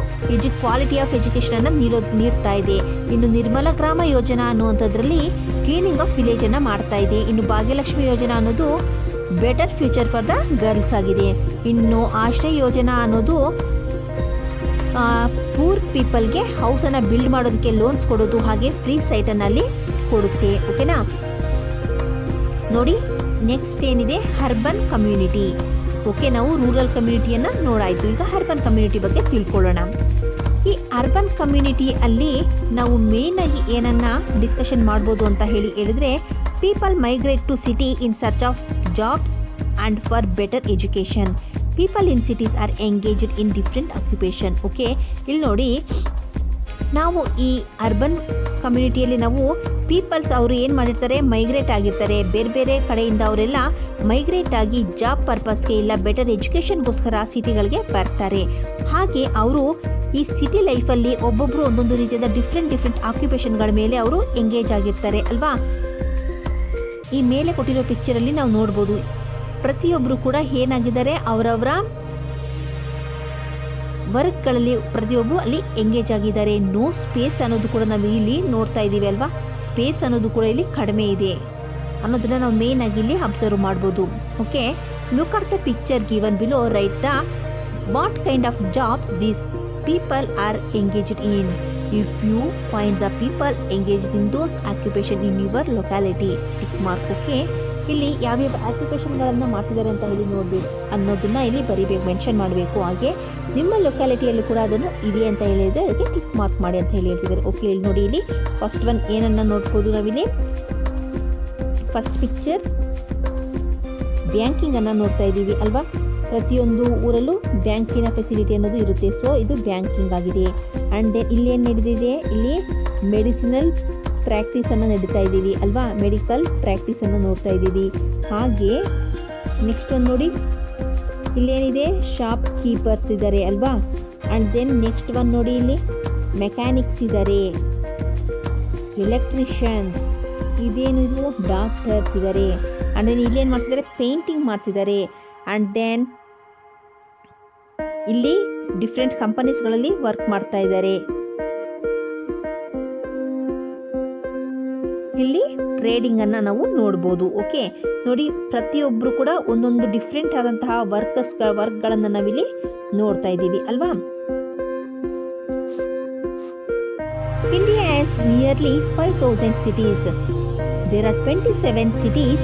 ಕ್ವಾಲಿಟಿ ಆಫ್ ಎಜುಕೇಷನನ್ನು ನೀಡ್ತಾ ಇದೆ. ಇನ್ನು ನಿರ್ಮಲ ಗ್ರಾಮ ಯೋಜನಾ ಅನ್ನುವಂಥದ್ರಲ್ಲಿ ಕ್ಲೀನಿಂಗ್ ಆಫ್ ವಿಲೇಜನ್ನು ಮಾಡ್ತಾ ಇದೆ. ಇನ್ನು ಭಾಗ್ಯಲಕ್ಷ್ಮಿ ಯೋಜನಾ ಅನ್ನೋದು better future for the girls ಆಗಿದೆ. ಇನ್ನು ಆಶ್ರಯ ಯೋಜನಾ ಅನ್ನೋದು ಪೂರ್ ಪೀಪಲ್ಗೆ ಹೌಸನ್ನು ಬಿಲ್ಡ್ ಮಾಡೋದಕ್ಕೆ ಲೋನ್ಸ್ ಕೊಡೋದು, ಹಾಗೆ ಫ್ರೀ ಸೈಟನ್ನು ಅಲ್ಲಿ ಕೊಡುತ್ತೆ. ಓಕೆನಾ, ನೋಡಿ ನೆಕ್ಸ್ಟ್ ಏನಿದೆ, ಅರ್ಬನ್ ಕಮ್ಯುನಿಟಿ. ಓಕೆ, ನಾವು ರೂರಲ್ ಕಮ್ಯುನಿಟಿಯನ್ನು ನೋಡಾಯಿತು, ಈಗ ಅರ್ಬನ್ ಕಮ್ಯುನಿಟಿ ಬಗ್ಗೆ ತಿಳ್ಕೊಳ್ಳೋಣ. ಈ ಅರ್ಬನ್ ಕಮ್ಯುನಿಟಿ ಅಲ್ಲಿ ನಾವು ಮೇಯ್ನಾಗಿ ಏನನ್ನು ಡಿಸ್ಕಷನ್ ಮಾಡ್ಬೋದು ಅಂತ ಹೇಳಿದರೆ, people migrate to city in search of jobs and for better education. People in cities are engaged in different occupation. Okay, ಇಲ್ಲಿ ನೋಡಿ, ನಾವು ಈ ಅರ್ಬನ್ ಕಮ್ಯುನಿಟಿಯಲ್ಲಿ ನಾವು ಪೀಪಲ್ಸ್ ಅವರು ಏನು ಮಾಡಿರ್ತಾರೆ, ಮೈಗ್ರೇಟ್ ಆಗಿರ್ತಾರೆ. ಬೇರೆ ಬೇರೆ ಕಡೆಯಿಂದ ಅವರೆಲ್ಲ ಮೈಗ್ರೇಟ್ ಆಗಿ ಜಾಬ್ ಪರ್ಪಸ್ಗೆ ಇಲ್ಲ ಬೆಟರ್ ಎಜುಕೇಷನ್ಗೋಸ್ಕರ ಸಿಟಿಗಳಿಗೆ ಬರ್ತಾರೆ. ಹಾಗೆ ಅವರು ಈ ಸಿಟಿ ಲೈಫಲ್ಲಿ ಒಬ್ಬೊಬ್ಬರು ಒಂದೊಂದು ರೀತಿಯಾದ ಡಿಫ್ರೆಂಟ್ ಆಕ್ಯುಪೇಷನ್ಗಳ ಮೇಲೆ ಅವರು ಎಂಗೇಜ್ ಆಗಿರ್ತಾರೆ ಅಲ್ವಾ. ಈ ಮೇಲೆ ಕೊಟ್ಟಿರೋ ಪಿಕ್ಚರಲ್ಲಿ ನಾವು ನೋಡ್ಬೋದು, ಪ್ರತಿಯೊಬ್ಬರು ಕೂಡ ಏನಾಗಿದ್ದಾರೆ, ಅವರವರ ವರ್ಕ್ಗಳಲ್ಲಿ ಪ್ರತಿಯೊಬ್ಬರು ಅಲ್ಲಿ ಎಂಗೇಜ್ ಆಗಿದ್ದಾರೆ. ನೋ ಸ್ಪೇಸ್ ಅನ್ನೋದು ಕೂಡ ನಾವು ಇಲ್ಲಿ ನೋಡ್ತಾ ಇದ್ದೀವಿ ಅಲ್ವಾ, ಸ್ಪೇಸ್ ಅನ್ನೋದು ಕೂಡ ಇಲ್ಲಿ ಕಡಿಮೆ ಇದೆ ಅನ್ನೋದನ್ನ ನಾವು ಮೇನ್ ಆಗಿ ಇಲ್ಲಿ ಅಬ್ಸರ್ವ್ ಮಾಡ್ಬೋದು. Okay, look at the picture given below, write the what kind of jobs these people are engaged in. If you find the people engaged in those occupation in your locality, tick mark. Okay, ಇಲ್ಲಿ ಯಾವ್ಯಾವ ಆಕ್ಯುಪೇಷನ್ಗಳನ್ನು ಮಾಡ್ತಿದ್ದಾರೆ ಅಂತ ಹೇಳಿ ನೋಡಬೇಕು ಅನ್ನೋದನ್ನು ಇಲ್ಲಿ ಬರೀಬೇಕು, ಮೆನ್ಷನ್ ಮಾಡಬೇಕು. ಹಾಗೆ ನಿಮ್ಮ ಲೊಕ್ಯಾಲಿಟಿಯಲ್ಲಿ ಕೂಡ ಅದನ್ನು ಇದೆ ಅಂತ ಹೇಳಿದರೆ ಅದಕ್ಕೆ ಟಿಕ್ ಮಾರ್ಕ್ ಮಾಡಿ ಅಂತ ಹೇಳ್ತಿದ್ದಾರೆ. ಓಕೆ, ಇಲ್ಲಿ ನೋಡಿ, ಇಲ್ಲಿ ಫಸ್ಟ್ ಒನ್ ಏನನ್ನು ನೋಡ್ಬೋದು ನಾವಿಲ್ಲಿ, ಫಸ್ಟ್ ಪಿಕ್ಚರ್ ಬ್ಯಾಂಕಿಂಗನ್ನು ನೋಡ್ತಾ ಇದ್ದೀವಿ ಅಲ್ವಾ. ಪ್ರತಿಯೊಂದು ಊರಲ್ಲೂ ಬ್ಯಾಂಕಿನ ಫೆಸಿಲಿಟಿ ಅನ್ನೋದು ಇರುತ್ತೆ. ಸೊ ಇದು ಬ್ಯಾಂಕಿಂಗ್ ಆಗಿದೆ. ಆ್ಯಂಡ್ ದೆನ್ ಇಲ್ಲಿ ಏನು ನಡೆದಿದೆ, ಇಲ್ಲಿ ಮೆಡಿಸಿನಲ್ ಪ್ರಾಕ್ಟೀಸನ್ನು ನಡೀತಾ ಇದ್ದೀವಿ ಅಲ್ವಾ, ಮೆಡಿಕಲ್ ಪ್ರಾಕ್ಟೀಸನ್ನು ನೋಡ್ತಾ ಇದ್ದೀವಿ. ಹಾಗೆ ನೆಕ್ಸ್ಟ್ ಒಂದು ನೋಡಿ, ಇಲ್ಲೇನಿದೆ, ಶಾಪ್ ಕೀಪರ್ಸ್ ಇದ್ದಾರೆ ಅಲ್ವಾ. ಆ್ಯಂಡ್ ದೆನ್ ನೆಕ್ಸ್ಟ್ ಒನ್ ನೋಡಿ, ಇಲ್ಲಿ ಮೆಕ್ಯಾನಿಕ್ಸ್ ಇದ್ದಾರೆ, ಎಲೆಕ್ಟ್ರಿಷಿಯನ್ಸ್, ಇದೇನಿದು ಡಾಕ್ಟರ್ಸ್ ಇದ್ದಾರೆ. ಆ್ಯಂಡ್ ದೆನ್ ಇಲ್ಲೇನು ಮಾಡ್ತಿದ್ದಾರೆ, ಪೇಂಟಿಂಗ್ ಮಾಡ್ತಿದ್ದಾರೆ. ಆ್ಯಂಡ್ ದೆನ್ ಇಲ್ಲಿ ಡಿಫ್ರೆಂಟ್ ಕಂಪನೀಸ್ಗಳಲ್ಲಿ ವರ್ಕ್ ಮಾಡ್ತಾ ಇದ್ದಾರೆ. ಇಲ್ಲಿ ಟ್ರೇಡಿಂಗನ್ನು ನಾವು ನೋಡ್ಬೋದು. ಓಕೆ, ನೋಡಿ ಪ್ರತಿಯೊಬ್ಬರು ಕೂಡ ಒಂದೊಂದು ಡಿಫ್ರೆಂಟ್ ಆದಂತಹ ವರ್ಕ್ಗಳನ್ನು ನಾವಿಲ್ಲಿ ನೋಡ್ತಾ ಇದ್ದೀವಿ ಅಲ್ವಾ. India has nearly 5,000 cities. There are 27 cities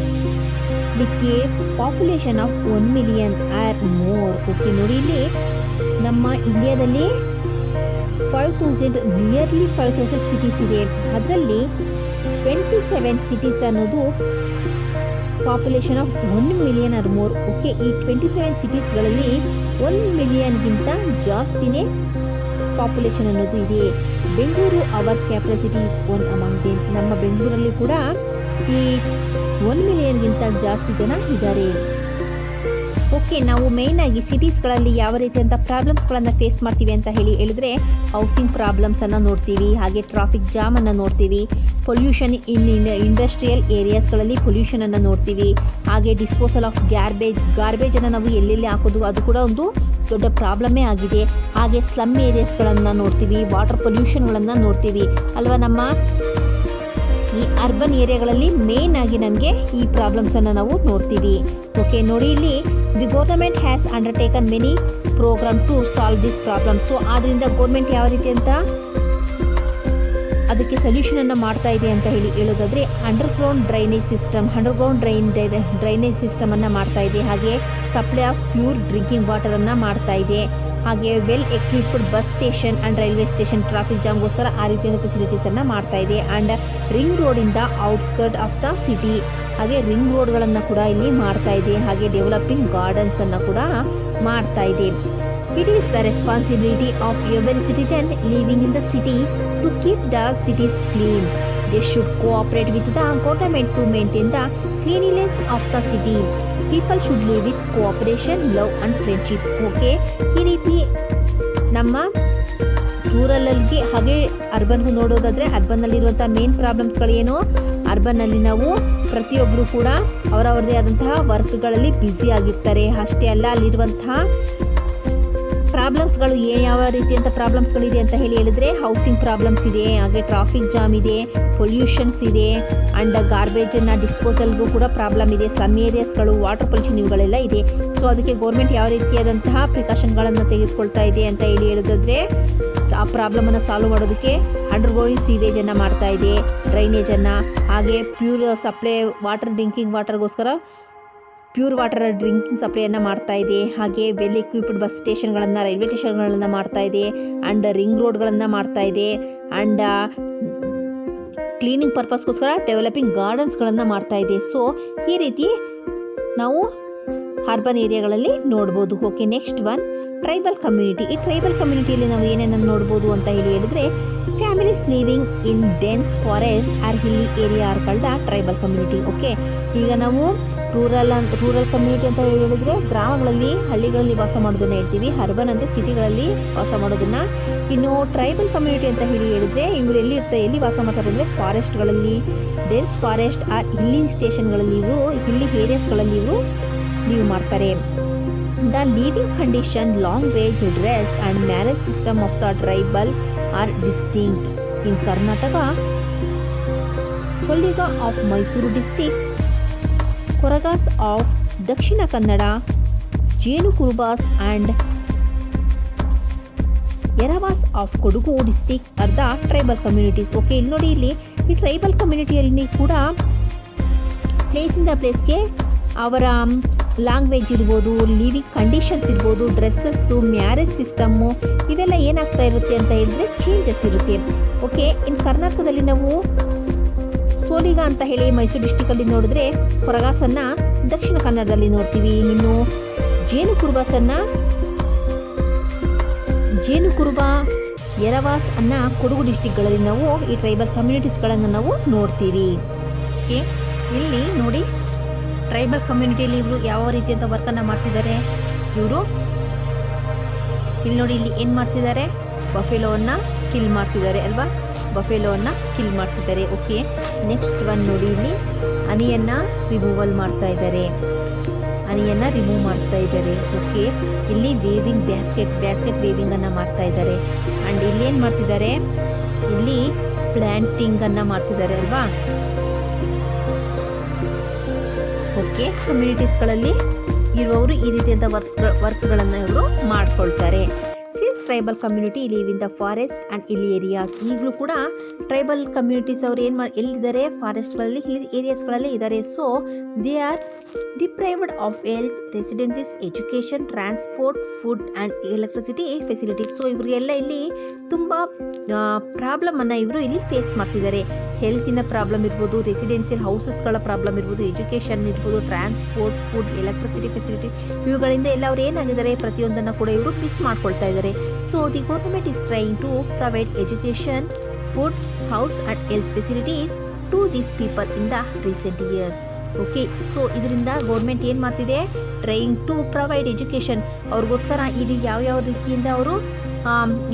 with a population of 1 million or more. Okay, ನೋಡಿ ಇಲ್ಲಿ ನಮ್ಮ ಇಂಡಿಯಾದಲ್ಲಿ 5,000 ಸಿಟೀಸ್ ಇದೆ. ಅದರಲ್ಲಿ 27 ಸಿಟೀಸ್ ಅನ್ನೋದು population of 1 million or more. Okay, ಈ 27 ಸಿಟೀಸ್ಗಳಲ್ಲಿ 1 ಮಿಲಿಯನ್ಗಿಂತ ಜಾಸ್ತಿನೇ ಪಾಪ್ಯುಲೇಷನ್ ಅನ್ನೋದು ಇದೆ. Bengaluru our capacity is one among them. ನಮ್ಮ ಬೆಂಗಳೂರಲ್ಲಿ ಕೂಡ ಈ 1 ಮಿಲಿಯನ್ಗಿಂತ ಜಾಸ್ತಿ ಜನ ಇದ್ದಾರೆ. ಓಕೆ, ನಾವು ಮೇಯ್ನಾಗಿ ಸಿಟೀಸ್ಗಳಲ್ಲಿ ಯಾವ ರೀತಿಯಂಥ ಪ್ರಾಬ್ಲಮ್ಸ್ಗಳನ್ನು ಫೇಸ್ ಮಾಡ್ತೀವಿ ಅಂತ ಹೇಳಿದ್ರೆ ಹೌಸಿಂಗ್ ಪ್ರಾಬ್ಲಮ್ಸನ್ನು ನೋಡ್ತೀವಿ, ಹಾಗೆ ಟ್ರಾಫಿಕ್ ಜಾಮನ್ನು ನೋಡ್ತೀವಿ, ಪೊಲ್ಯೂಷನ್ ಇಂಡಸ್ಟ್ರಿಯಲ್ ಏರಿಯಾಸ್ಗಳಲ್ಲಿ ಪೊಲ್ಯೂಷನನ್ನು ನೋಡ್ತೀವಿ, ಹಾಗೆ ಡಿಸ್ಪೋಸಲ್ ಆಫ್ ಗಾರ್ಬೇಜನ್ನು ನಾವು ಎಲ್ಲೆಲ್ಲಿ ಹಾಕೋದು ಅದು ಕೂಡ ಒಂದು ದೊಡ್ಡ ಪ್ರಾಬ್ಲಮ್ಮೇ ಆಗಿದೆ. ಹಾಗೆ ಸ್ಲಮ್ ಏರಿಯಾಸ್ಗಳನ್ನು ನೋಡ್ತೀವಿ, ವಾಟರ್ ಪೊಲ್ಯೂಷನ್ಗಳನ್ನು ನೋಡ್ತೀವಿ ಅಲ್ವಾ. ನಮ್ಮ ಈ ಅರ್ಬನ್ ಏರಿಯಾಗಳಲ್ಲಿ ಮೇನ್ ಆಗಿ ನಮಗೆ ಈ ಪ್ರಾಬ್ಲಮ್ಸನ್ನು ನಾವು ನೋಡ್ತೀವಿ. ಓಕೆ, ನೋಡಿ ಇಲ್ಲಿ the government has undertaken many program to solve this problem. So ಆದ್ದರಿಂದ ಗೌರ್ಮೆಂಟ್ ಯಾವ ರೀತಿ ಅಂತ ಅದಕ್ಕೆ ಸೊಲ್ಯೂಷನನ್ನು ಮಾಡ್ತಾ ಇದೆ ಅಂತ ಹೇಳೋದಾದರೆ ಅಂಡರ್ಗ್ರೌಂಡ್ ಡ್ರೈನೇಜ್ ಸಿಸ್ಟಮನ್ನು ಮಾಡ್ತಾ ಇದೆ, ಹಾಗೆ ಸಪ್ಲೈ ಆಫ್ ಪ್ಯೂರ್ ಡ್ರಿಂಕಿಂಗ್ ವಾಟರನ್ನು ಮಾಡ್ತಾ ಇದೆ, ಹಾಗೆ well equipped bus station and railway station traffic ಜಾಮ್ಗೋಸ್ಕರ ಆ ರೀತಿಯ ಫೆಸಿಲಿಟೀಸನ್ನು ಮಾಡ್ತಾ ಇದೆ. ಆ್ಯಂಡ್ ರಿಂಗ್ ರೋಡಿಂದ ಔಟ್ಸ್ಕರ್ಟ್ ಆಫ್ ದ ಸಿಟಿ, ಹಾಗೆ ರಿಂಗ್ ರೋಡ್ಗಳನ್ನು ಕೂಡ ಇಲ್ಲಿ ಮಾಡ್ತಾ ಇದೆ, ಹಾಗೆ ಡೆವಲಪಿಂಗ್ ಗಾರ್ಡನ್ಸನ್ನು ಕೂಡ ಮಾಡ್ತಾ ಇದೆ. It is the responsibility of every citizen living in the city to keep the cities clean. They should cooperate with the government to maintain the cleanliness of the city. People should live with cooperation, love and friendship. Okay, ಈ ರೀತಿ ನಮ್ಮ ರೂರಲಲ್ಲಿ ಹಾಗೆ ಅರ್ಬನ್ಗೂ ನೋಡೋದಾದರೆ ಅರ್ಬನ್ನಲ್ಲಿರುವಂಥ ಮೇನ್ ಪ್ರಾಬ್ಲಮ್ಸ್ಗಳೇನು, ಅರ್ಬನ್ನಲ್ಲಿ ನಾವು ಪ್ರತಿಯೊಬ್ಬರು ಕೂಡ ಅವರವರದೇ ಆದಂತಹ ವರ್ಕ್ಗಳಲ್ಲಿ ಬ್ಯುಸಿ ಆಗಿರ್ತಾರೆ. ಅಷ್ಟೇ ಅಲ್ಲ, ಅಲ್ಲಿರುವಂತಹ ಪ್ರಾಬ್ಲಮ್ಸ್ಗಳು ಯಾವ ರೀತಿಯಂಥ ಪ್ರಾಬ್ಲಮ್ಸ್ಗಳಿದೆ ಅಂತ ಹೇಳಿದರೆ ಹೌಸಿಂಗ್ ಪ್ರಾಬ್ಲಮ್ಸ್ ಇದೆ, ಹಾಗೆ ಟ್ರಾಫಿಕ್ ಜಾಮ್ ಇದೆ, ಪೊಲ್ಯೂಷನ್ಸ್ ಇದೆ, ಆ್ಯಂಡ್ ಗಾರ್ಬೇಜನ್ನು ಡಿಸ್ಪೋಸಲ್ಗೂ ಕೂಡ ಪ್ರಾಬ್ಲಮ್ ಇದೆ, ಸ್ಲಮ್ ಏರಿಯಾಸ್ಗಳು, ವಾಟರ್ ಪೊಲ್ಯೂಷನ್ ಇವುಗಳೆಲ್ಲ ಇದೆ. ಸೊ ಅದಕ್ಕೆ ಗೌರ್ಮೆಂಟ್ ಯಾವ ರೀತಿಯಾದಂತಹ ಪ್ರಿಕಾಷನ್ಗಳನ್ನು ತೆಗೆದುಕೊಳ್ತಾ ಇದೆ ಅಂತ ಹೇಳೋದಾದರೆ ಆ ಪ್ರಾಬ್ಲಮನ್ನು ಸಾಲ್ವ್ ಮಾಡೋದಕ್ಕೆ ಅಂಡರ್ಗ್ರೌಂಡ್ ಸೀವೇಜನ್ನು ಮಾಡ್ತಾ ಇದೆ, ಡ್ರೈನೇಜನ್ನು, ಹಾಗೆ ಪ್ಯೂರ್ ಸಪ್ಲೈ ಡ್ರಿಂಕಿಂಗ್ ವಾಟರ್ಗೋಸ್ಕರ ಪ್ಯೂರ್ ವಾಟರ್ ಡ್ರಿಂಕಿಂಗ್ ಸಪ್ಲೈಯನ್ನು ಮಾಡ್ತಾ ಇದೆ, ಹಾಗೆ ವೆಲ್ ಎಕ್ವಿಪ್ಡ್ ಬಸ್ ಸ್ಟೇಷನ್ಗಳನ್ನು, ರೈಲ್ವೆ ಸ್ಟೇಷನ್ಗಳನ್ನು ಮಾಡ್ತಾ ಇದೆ, ಆ್ಯಂಡ್ ರಿಂಗ್ ರೋಡ್ಗಳನ್ನು ಮಾಡ್ತಾ ಇದೆ, ಆ್ಯಂಡ್ ಕ್ಲೀನಿಂಗ್ ಪರ್ಪಸ್ಗೋಸ್ಕರ ಡೆವಲಪಿಂಗ್ ಗಾರ್ಡನ್ಸ್ಗಳನ್ನು ಮಾಡ್ತಾ ಇದೆ. ಸೊ ಈ ರೀತಿ ನಾವು ಅರ್ಬನ್ ಏರಿಯಾಗಳಲ್ಲಿ ನೋಡ್ಬೋದು. Okay, next one tribal community. ಈ ಟ್ರೈಬಲ್ ಕಮ್ಯುನಿಟಿಯಲ್ಲಿ ನಾವು ಏನೇನು ನೋಡ್ಬೋದು ಅಂತ ಹೇಳಿದ್ರೆ families living in dense forest or hilly area are called tribal community. Okay, ಈಗ ನಾವು ರೂರಲ್ ಕಮ್ಯುನಿಟಿ ಅಂತ ಹೇಳಿದ್ರೆ ಗ್ರಾಮಗಳಲ್ಲಿ, ಹಳ್ಳಿಗಳಲ್ಲಿ ವಾಸ ಮಾಡೋದನ್ನ ಹೇಳ್ತೀವಿ. ಅರ್ಬನ್ ಅಂದರೆ ಸಿಟಿಗಳಲ್ಲಿ ವಾಸ ಮಾಡೋದನ್ನ. ಇನ್ನು ಟ್ರೈಬಲ್ ಕಮ್ಯುನಿಟಿ ಅಂತ ಹೇಳಿದ್ರೆ ಇವರು ಎಲ್ಲಿ ವಾಸ ಮಾಡ್ತಾರೆ ಅಂದರೆ ಫಾರೆಸ್ಟ್ಗಳಲ್ಲಿ, ಡೆನ್ಸ್ ಫಾರೆಸ್ಟ್ ಆರ್ ಹಿಲ್ಲಿ ಸ್ಟೇಷನ್ಗಳಲ್ಲಿ, ಹಿಲ್ಲಿ ಏರಿಯಾಸ್ಗಳಲ್ಲಿ ಇವರು ಲೀವ್ ಮಾಡ್ತಾರೆ. The living condition, language, dress and marriage system of the tribal are distinct. In Karnataka, Soliga of Mysuru district, Koragas of Dakshina Kannada, Jenu Kurubas and Eravas of Kodagu district are the tribal communities. Okay, ಇಲ್ಲಿ ನೋಡಿ, ಇಲ್ಲಿ ಈ ಟ್ರೈಬಲ್ ಕಮ್ಯುನಿಟಿಯಲ್ಲಿ ಕೂಡ ಪ್ಲೇಸಿಂದ ಪ್ಲೇಸ್ಗೆ ಅವರ ಲ್ಯಾಂಗ್ವೇಜ್ ಇರ್ಬೋದು, ಲಿವಿಂಗ್ ಕಂಡೀಷನ್ಸ್ ಇರ್ಬೋದು, ಡ್ರೆಸ್ಸಸ್ಸು, ಮ್ಯಾರೇಜ್ ಸಿಸ್ಟಮ್ಮು ಇವೆಲ್ಲ ಏನಾಗ್ತಾ ಇರುತ್ತೆ ಅಂತ ಹೇಳಿದ್ರೆ ಚೇಂಜಸ್ ಇರುತ್ತೆ. ಓಕೆ, ಇನ್ನು ಕರ್ನಾಟಕದಲ್ಲಿ ನಾವು ಸೋಲಿಗ ಅಂತ ಹೇಳಿ ಮೈಸೂರು ಡಿಸ್ಟಿಕಲ್ಲಿ ನೋಡಿದ್ರೆ ಕೊರಗಾಸನ್ನು ದಕ್ಷಿಣ ಕನ್ನಡದಲ್ಲಿ ನೋಡ್ತೀವಿ. ಇನ್ನು ಜೇನು ಕುರುಬ, ಎರವಾಸ್ ಅನ್ನು ಕೊಡಗು ಡಿಸ್ಟಿಕ್ಗಳಲ್ಲಿ ನಾವು ಈ ಟ್ರೈಬಲ್ ಕಮ್ಯುನಿಟೀಸ್ಗಳನ್ನು ನಾವು ನೋಡ್ತೀವಿ. ಓಕೆ, ಇಲ್ಲಿ ನೋಡಿ ಟ್ರೈಬಲ್ ಕಮ್ಯುನಿಟಿಯಲ್ಲಿ ಇವರು ಯಾವ ರೀತಿಯಂಥ ವರ್ಕನ್ನು ಮಾಡ್ತಿದ್ದಾರೆ. ಇವರು ಇಲ್ಲಿ ನೋಡಿ, ಇಲ್ಲಿ ಏನು ಮಾಡ್ತಿದ್ದಾರೆ, ಬಫೆಲೋವನ್ನು ಕಿಲ್ ಮಾಡ್ತಿದ್ದಾರೆ ಅಲ್ವಾ, ಬಫೆಲೋವನ್ನು ಕಿಲ್ ಮಾಡ್ತಿದ್ದಾರೆ. ಓಕೆ, ನೆಕ್ಸ್ಟ್ ಒನ್ ನೋಡಿ, ಇಲ್ಲಿ ಹನಿಯನ್ನು ರಿಮೂವ್ ಮಾಡ್ತಾ ಇದ್ದಾರೆ. ಓಕೆ, ಇಲ್ಲಿ ವೇವಿಂಗ್ ಬ್ಯಾಸ್ಕೆಟ್ ವೇವಿಂಗನ್ನು ಮಾಡ್ತಾ ಇದ್ದಾರೆ. ಆ್ಯಂಡ್ ಇಲ್ಲಿ ಏನು ಮಾಡ್ತಿದ್ದಾರೆ, ಇಲ್ಲಿ ಪ್ಲ್ಯಾಂಟಿಂಗನ್ನು ಮಾಡ್ತಿದ್ದಾರೆ ಅಲ್ವಾ. ಓಕೆ, ಕಮ್ಯುನಿಟೀಸ್ಗಳಲ್ಲಿ ಇರುವವರು ಈ ರೀತಿಯಾದ ವರ್ಕ್ಗಳನ್ನು ಇವರು ಮಾಡ್ಕೊಳ್ತಾರೆ. Since tribal community live in the forest and hill areas, ಈಗಲೂ ಕೂಡ ಟ್ರೈಬಲ್ ಕಮ್ಯುನಿಟೀಸ್ ಅವರು ಎಲ್ಲಿದ್ದಾರೆ, ಫಾರೆಸ್ಟ್ಗಳಲ್ಲಿ, ಹಿಲ್ ಏರಿಯಾಸ್ಗಳಲ್ಲಿ ಇದ್ದಾರೆ. So they are deprived of health, residencies, education, transport, food and electricity facilities. So ಇವರಿಗೆಲ್ಲ ಇಲ್ಲಿ ತುಂಬ ಪ್ರಾಬ್ಲಮನ್ನು ಇವರು ಇಲ್ಲಿ ಫೇಸ್ ಮಾಡ್ತಿದ್ದಾರೆ. ಹೆಲ್ತಿನ ಪ್ರಾಬ್ಲಮ್ ಇರ್ಬೋದು, ರೆಸಿಡೆನ್ಷಿಯಲ್ ಹೌಸಸ್ಗಳ ಪ್ರಾಬ್ಲಮ್ ಇರ್ಬೋದು, ಎಜುಕೇಷನ್ ಇರ್ಬೋದು, ಟ್ರಾನ್ಸ್ಪೋರ್ಟ್, ಫುಡ್, ಎಲೆಕ್ಟ್ರಿಸಿಟಿ ಫೆಸಿಲಿಟೀಸ್, ಇವುಗಳಿಂದ ಎಲ್ಲ ಅವ್ರು ಏನಾಗಿದ್ದಾರೆ, ಪ್ರತಿಯೊಂದನ್ನು ಕೂಡ ಇವರು ಮಿಸ್ ಮಾಡ್ಕೊಳ್ತಾ ಇದ್ದಾರೆ. So the government is trying to provide education, food, house and health facilities to these people in the recent years. Okay, so ಇದರಿಂದ ಗೌರ್ಮೆಂಟ್ ಏನು ಮಾಡ್ತಿದೆ, ಟ್ರೈಯಿಂಗ್ ಟು ಪ್ರೊವೈಡ್ ಎಜುಕೇಷನ್, ಅವ್ರಿಗೋಸ್ಕರ ಇಲ್ಲಿ ಯಾವ್ಯಾವ ರೀತಿಯಿಂದ ಅವರು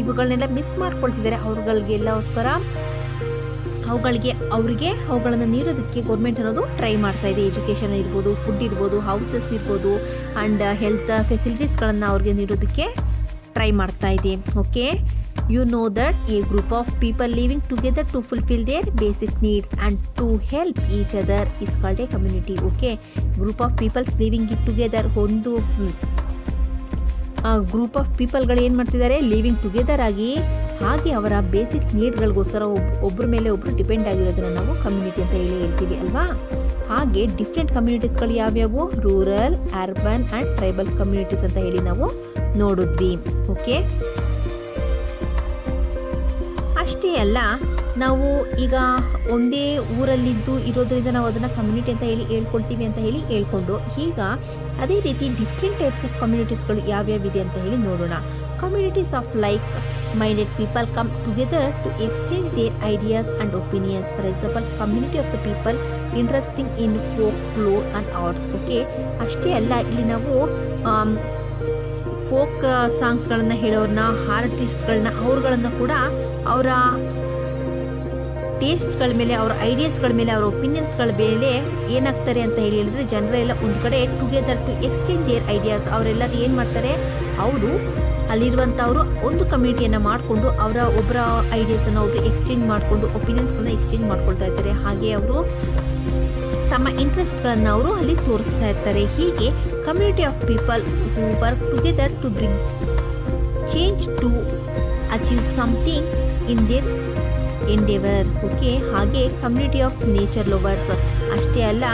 ಇವುಗಳನ್ನೆಲ್ಲ ಮಿಸ್ ಮಾಡ್ಕೊಳ್ತಿದ್ದಾರೆ, ಅವ್ರಿಗೆಲ್ಲಗೋಸ್ಕರ ಅವುಗಳನ್ನು ನೀಡೋದಕ್ಕೆ ಗೌರ್ಮೆಂಟ್ ಅನ್ನೋದು ಟ್ರೈ ಮಾಡ್ತಾ ಇದೆ. ಎಜುಕೇಷನ್ ಇರ್ಬೋದು, ಫುಡ್ ಇರ್ಬೋದು, ಹೌಸಸ್ ಇರ್ಬೋದು ಆ್ಯಂಡ್ ಹೆಲ್ತ್ ಫೆಸಿಲಿಟೀಸ್ಗಳನ್ನು ಅವ್ರಿಗೆ ನೀಡೋದಕ್ಕೆ ಟ್ರೈ ಮಾಡ್ತಾ ಇದೆ. Okay, you know that a group of people living together to fulfill their basic needs and to help each other is called a community. Okay, group of people living it together, ಒಂದು ಗ್ರೂಪ್ ಆಫ್ ಪೀಪಲ್ಗಳು ಏನು ಮಾಡ್ತಿದ್ದಾರೆ, ಲಿವಿಂಗ್ ಟುಗೆದರ್ ಆಗಿ, ಹಾಗೆ ಅವರ ಬೇಸಿಕ್ ನೀಡ್ಗಳಿಗೋಸ್ಕರ ಒಬ್ಬರ ಮೇಲೆ ಒಬ್ಬರು ಡಿಪೆಂಡ್ ಆಗಿರೋದನ್ನು ನಾವು ಕಮ್ಯುನಿಟಿ ಅಂತ ಹೇಳ್ತೀವಿ ಅಲ್ವಾ. ಹಾಗೆ ಡಿಫ್ರೆಂಟ್ ಕಮ್ಯುನಿಟೀಸ್ಗಳು ಯಾವ್ಯಾವು, rural, urban and tribal communities ಅಂತ ಹೇಳಿ ನಾವು ನೋಡಿದ್ವಿ. ಓಕೆ, ಅಷ್ಟೇ ಅಲ್ಲ, ನಾವು ಈಗ ಒಂದೇ ಊರಲ್ಲಿದ್ದು ಇರೋದ್ರಿಂದ ನಾವು ಅದನ್ನು ಕಮ್ಯುನಿಟಿ ಅಂತ ಹೇಳ್ಕೊಳ್ತೀವಿ ಅಂತ ಹೇಳ್ಕೊಂಡು, ಈಗ ಅದೇ ರೀತಿ ಡಿಫ್ರೆಂಟ್ ಟೈಪ್ಸ್ ಆಫ್ ಕಮ್ಯುನಿಟೀಸ್ಗಳು ಯಾವ್ಯಾವಿದೆ ಅಂತ ಹೇಳಿ ನೋಡೋಣ. Communities of like minded people come together to exchange their ideas and opinions. For example, community of the people interesting in folklore and arts. Okay, ಅಷ್ಟೇ ಅಲ್ಲ, ಇಲ್ಲಿ ನಾವು ಫೋಕ್ ಸಾಂಗ್ಸ್ಗಳನ್ನು ಹೇಳೋರನ್ನ, ಆರ್ಟಿಸ್ಟ್ಗಳನ್ನ, ಅವ್ರುಗಳನ್ನು ಕೂಡ ಅವರ ಟೇಸ್ಟ್ಗಳ ಮೇಲೆ, ಅವರ ಐಡಿಯಾಸ್ಗಳ ಮೇಲೆ, ಅವರ ಒಪಿನಿಯನ್ಸ್ಗಳ ಮೇಲೆ ಏನಾಗ್ತಾರೆ ಅಂತ ಹೇಳಿದರೆ, ಜನರೆಲ್ಲ ಒಂದು ಕಡೆ together to exchange their ideas. ಅವರೆಲ್ಲರೂ ಏನು ಮಾಡ್ತಾರೆ, ಅವರು ಅಲ್ಲಿರುವಂಥವರು ಒಂದು ಕಮ್ಯುನಿಟಿಯನ್ನು ಮಾಡಿಕೊಂಡು ಒಬ್ಬರ ಐಡಿಯಾಸನ್ನು ಅವರು ಎಕ್ಸ್ಚೇಂಜ್ ಮಾಡಿಕೊಂಡು, ಒಪಿನಿಯನ್ಸ್ಗಳನ್ನ ಎಕ್ಸ್ಚೇಂಜ್ ಮಾಡ್ಕೊಳ್ತಾ ಇರ್ತಾರೆ. ಹಾಗೆ ಅವರು ತಮ್ಮ ಇಂಟ್ರೆಸ್ಟ್ಗಳನ್ನು ಅವರು ಅಲ್ಲಿ ತೋರಿಸ್ತಾ ಇರ್ತಾರೆ. ಹೀಗೆ community of people who work together to bring change to achieve something in their endeavour. Okay, ಹಾಗೆ ಕಮ್ಯುನಿಟಿ ಆಫ್ ನೇಚರ್ ಲವರ್ಸ್, ಅಷ್ಟೇ ಅಲ್ಲ,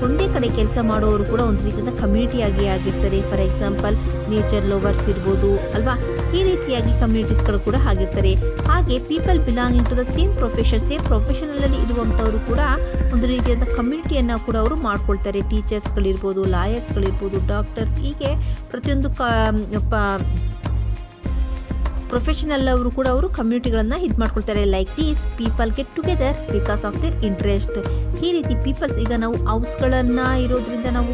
ಒಂದೇ ಕಡೆ ಕೆಲಸ ಮಾಡೋರು ಕೂಡ ಒಂದು ರೀತಿಯಿಂದ ಕಮ್ಯುನಿಟಿಯಾಗಿ ಆಗಿರ್ತಾರೆ. ಫಾರ್ ಎಕ್ಸಾಂಪಲ್ ನೇಚರ್ ಲವರ್ಸ್ ಇರ್ಬೋದು ಅಲ್ವಾ, ಈ ರೀತಿಯಾಗಿ ಕಮ್ಯುನಿಟೀಸ್ಗಳು ಕೂಡ ಆಗಿರ್ತಾರೆ. ಹಾಗೆ people belonging to the same ಪ್ರೊಫೆಷನಲ್ಲಿ ಇರುವಂಥವರು ಕೂಡ ಒಂದು ರೀತಿಯಾದ ಕಮ್ಯುನಿಟಿಯನ್ನು ಕೂಡ ಅವರು ಮಾಡ್ಕೊಳ್ತಾರೆ. ಟೀಚರ್ಸ್ಗಳಿರ್ಬೋದು, ಲಾಯರ್ಸ್ಗಳಿರ್ಬೋದು, ಡಾಕ್ಟರ್ಸ್, ಹೀಗೆ ಪ್ರತಿಯೊಂದು ಪ್ರೊಫೆಷನಲ್ ಅವರು ಕೂಡ ಅವರು ಕಮ್ಯುನಿಟಿಗಳನ್ನು ಇದು ಮಾಡ್ಕೊಳ್ತಾರೆ. Like these people get together because of their interest. ಈ ರೀತಿ ಪೀಪಲ್ಸ್, ಈಗ ನಾವು ಹೌಸ್ಗಳನ್ನು ಇರೋದ್ರಿಂದ, ನಾವು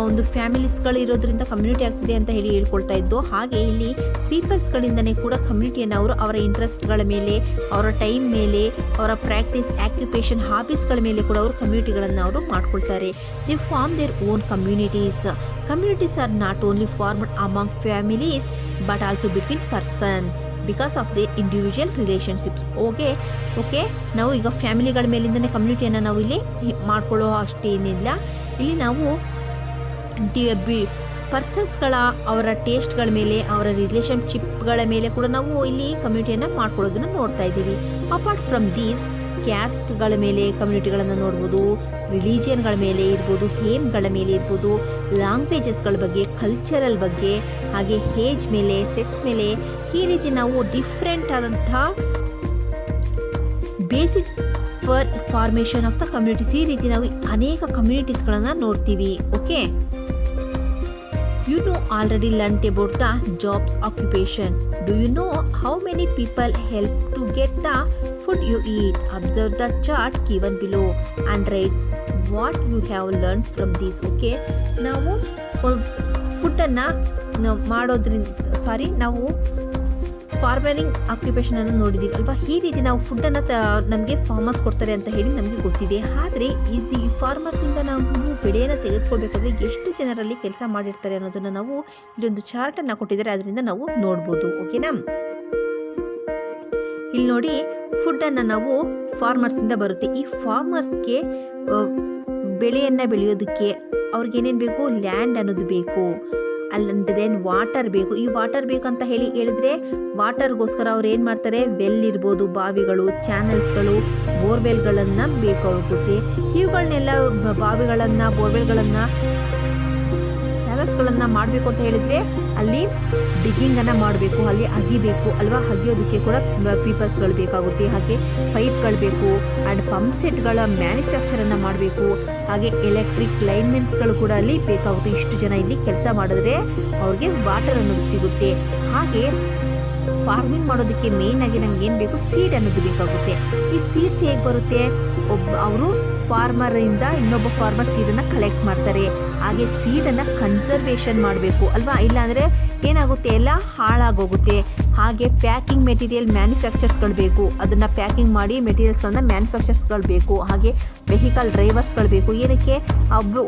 ಒಂದು ಫ್ಯಾಮಿಲೀಸ್ಗಳು ಇರೋದ್ರಿಂದ ಕಮ್ಯುನಿಟಿ ಆಗ್ತಿದೆ ಅಂತ ಹೇಳ್ಕೊಳ್ತಾ ಇದ್ದು, ಹಾಗೆ ಇಲ್ಲಿ ಪೀಪಲ್ಸ್ಗಳಿಂದನೇ ಕೂಡ ಕಮ್ಯುನಿಟಿಯನ್ನು ಅವರು ಅವರ ಇಂಟ್ರೆಸ್ಟ್ಗಳ ಮೇಲೆ, ಅವರ ಟೈಮ್ ಮೇಲೆ, ಅವರ ಪ್ರಾಕ್ಟೀಸ್, ಆಕ್ಯುಪೇಷನ್, ಹಾಬೀಸ್ಗಳ ಮೇಲೆ ಕೂಡ ಅವರು ಕಮ್ಯುನಿಟಿಗಳನ್ನು ಅವರು ಮಾಡ್ಕೊಳ್ತಾರೆ. They form their own communities. Communities are not only formed among families but also between person because of the individual relationships. Okay, ನಾವು ಈಗ ಫ್ಯಾಮಿಲಿಗಳ ಮೇಲಿಂದನೇ ಕಮ್ಯುನಿಟಿಯನ್ನು ನಾವು ಇಲ್ಲಿ ಮಾಡ್ಕೊಳ್ಳೋ ಅಷ್ಟೇನಿಲ್ಲ. ಇಲ್ಲಿ ನಾವು ಪರ್ಸನ್ಸ್ಗಳ ಅವರ ಟೇಸ್ಟ್ಗಳ ಮೇಲೆ, ಅವರ ರಿಲೇಷನ್ಶಿಪ್ಗಳ ಮೇಲೆ ಕೂಡ ನಾವು ಇಲ್ಲಿ ಕಮ್ಯುನಿಟಿಯನ್ನು ಮಾಡ್ಕೊಳ್ಳೋದನ್ನು ನೋಡ್ತಾ ಇದ್ದೀವಿ. ಅಪಾರ್ಟ್ ಫ್ರಮ್ ದೀಸ್, ಕ್ಯಾಸ್ಟ್ಗಳ ಮೇಲೆ ಕಮ್ಯುನಿಟಿಗಳನ್ನು ನೋಡ್ಬೋದು, ರಿಲಿಜಿಯನ್ಗಳ ಮೇಲೆ ಇರ್ಬೋದು, ಹೇಮ್ಗಳ ಮೇಲೆ ಇರ್ಬೋದು, ಲ್ಯಾಂಗ್ವೇಜಸ್ಗಳ ಬಗ್ಗೆ, ಕಲ್ಚರಲ್ ಬಗ್ಗೆ, ಹಾಗೆ ಏಜ್ ಮೇಲೆ, ಸೆಕ್ಸ್ ಮೇಲೆ, ಈ ರೀತಿ ನಾವು ಡಿಫ್ರೆಂಟ್ ಆದಂಥ basic formation of the communities, ಈ ರೀತಿ ನಾವು ಅನೇಕ ಕಮ್ಯುನಿಟೀಸ್ಗಳನ್ನು ನೋಡ್ತೀವಿ. Okay, you know already learnt about the jobs occupations. Do you know how many people help to get the food you eat? Observe the chart given below and write what you have learned from this. Okay, ನಾವು ಫುಡ್ಡನ್ನು ನಾವು ಫಾರ್ಮರಿಂಗ್ ಆಕ್ಯುಪೇಷನನ್ನು ನೋಡಿದ್ದೀವಿ ಅಲ್ವಾ. ಈ ರೀತಿ ನಾವು ಫುಡ್ಡನ್ನು ನಮಗೆ ಫಾರ್ಮರ್ಸ್ ಕೊಡ್ತಾರೆ ಅಂತ ಹೇಳಿ ನಮಗೆ ಗೊತ್ತಿದೆ. ಆದರೆ ಇದು ಈ ಫಾರ್ಮರ್ಸಿಂದ ನಾವು ಬೆಳೆಯನ್ನು ತೆಗೆದುಕೊಳ್ಬೇಕಾದ್ರೆ ಎಷ್ಟು ಜನರಲ್ಲಿ ಕೆಲಸ ಮಾಡಿರ್ತಾರೆ ಅನ್ನೋದನ್ನು ನಾವು ಇಲ್ಲೊಂದು ಚಾರ್ಟನ್ನು ಕೊಟ್ಟಿದ್ದಾರೆ, ಅದರಿಂದ ನಾವು ನೋಡ್ಬೋದು. ಓಕೆನಾ, ಇಲ್ಲಿ ನೋಡಿ, ಫುಡ್ಡನ್ನು ನಾವು ಫಾರ್ಮರ್ಸಿಂದ ಬರುತ್ತೆ. ಈ ಫಾರ್ಮರ್ಸ್ಗೆ ಬೆಳೆಯನ್ನು ಬೆಳೆಯೋದಕ್ಕೆ ಅವ್ರಿಗೇನೇನು ಬೇಕು, ಲ್ಯಾಂಡ್ ಅನ್ನೋದು ಬೇಕು, ಅಲ್ಲಂಡ್ ದೆನ್ ವಾಟರ್ ಬೇಕು. ಈ ವಾಟರ್ ಬೇಕಂತ ಹೇಳಿದರೆ ವಾಟರ್ಗೋಸ್ಕರ ಅವ್ರು ಏನು ಮಾಡ್ತಾರೆ, ವೆಲ್ ಇರ್ಬೋದು, ಬಾವಿಗಳು, ಚಾನಲ್ಸ್ಗಳು, ಬೋರ್ವೆಲ್ಗಳನ್ನು ಬೇಕಾಗುತ್ತೆ. ಇವುಗಳನ್ನೆಲ್ಲ ಬಾವಿಗಳನ್ನು, ಬೋರ್ವೆಲ್ಗಳನ್ನು, ಚಾನಲ್ಸ್ಗಳನ್ನು ಮಾಡಬೇಕು ಅಂತ ಹೇಳಿದರೆ ಅಲ್ಲಿ ಡಿಗ್ಗಿಂಗನ್ನು ಮಾಡಬೇಕು, ಅಲ್ಲಿ ಅಗಿಬೇಕು ಅಲ್ವಾ. ಅಗಿಯೋದಕ್ಕೆ ಕೂಡ ಪೀಪಲ್ಸ್ಗಳು ಬೇಕಾಗುತ್ತೆ. ಹಾಗೆ ಪೈಪ್ಗಳು ಬೇಕು, ಆ್ಯಂಡ್ ಪಂಪ್ ಸೆಟ್ಗಳ ಮ್ಯಾನುಫ್ಯಾಕ್ಚರನ್ನು ಮಾಡಬೇಕು. ಹಾಗೆ ಎಲೆಕ್ಟ್ರಿಕ್ ಲೈನ್ಮೆನ್ಸ್ಗಳು ಕೂಡ ಅಲ್ಲಿ ಬೇಕಾಗುತ್ತೆ. ಇಷ್ಟು ಜನ ಇಲ್ಲಿ ಕೆಲಸ ಮಾಡಿದ್ರೆ ಅವ್ರಿಗೆ ವಾಟರ್ ಅನ್ನೋದು ಸಿಗುತ್ತೆ. ಹಾಗೆ ಫಾರ್ಮಿಂಗ್ ಮಾಡೋದಕ್ಕೆ ಮೇಯ್ನಾಗಿ ನಮ್ಗೆ ಏನು ಬೇಕು, ಸೀಡ್ ಅನ್ನೋದು ಬೇಕಾಗುತ್ತೆ. ಈ ಸೀಡ್ಸ್ ಹೇಗೆ ಬರುತ್ತೆ, ಅವರು ಫಾರ್ಮರಿಂದ ಇನ್ನೊಬ್ಬ ಫಾರ್ಮರ್ ಸೀಡನ್ನು ಕಲೆಕ್ಟ್ ಮಾಡ್ತಾರೆ. ಹಾಗೆ ಸೀಡನ್ನು ಕನ್ಸರ್ವೇಷನ್ ಮಾಡಬೇಕು ಅಲ್ವಾ, ಇಲ್ಲಾಂದರೆ ಏನಾಗುತ್ತೆ, ಎಲ್ಲ ಹಾಳಾಗೋಗುತ್ತೆ. ಹಾಗೆ ಪ್ಯಾಕಿಂಗ್ ಮೆಟೀರಿಯಲ್ ಮ್ಯಾನುಫ್ಯಾಕ್ಚರ್ಸ್ಗಳು ಬೇಕು, ಅದನ್ನು ಪ್ಯಾಕಿಂಗ್ ಮಾಡಿ ಮೆಟೀರಿಯಲ್ಸ್ಗಳನ್ನ ಮ್ಯಾನುಫ್ಯಾಕ್ಚರ್ಸ್ಗಳು ಬೇಕು. ಹಾಗೆ ವೆಹಿಕಲ್ ಡ್ರೈವರ್ಸ್ಗಳು ಬೇಕು. ಏನಕ್ಕೆ,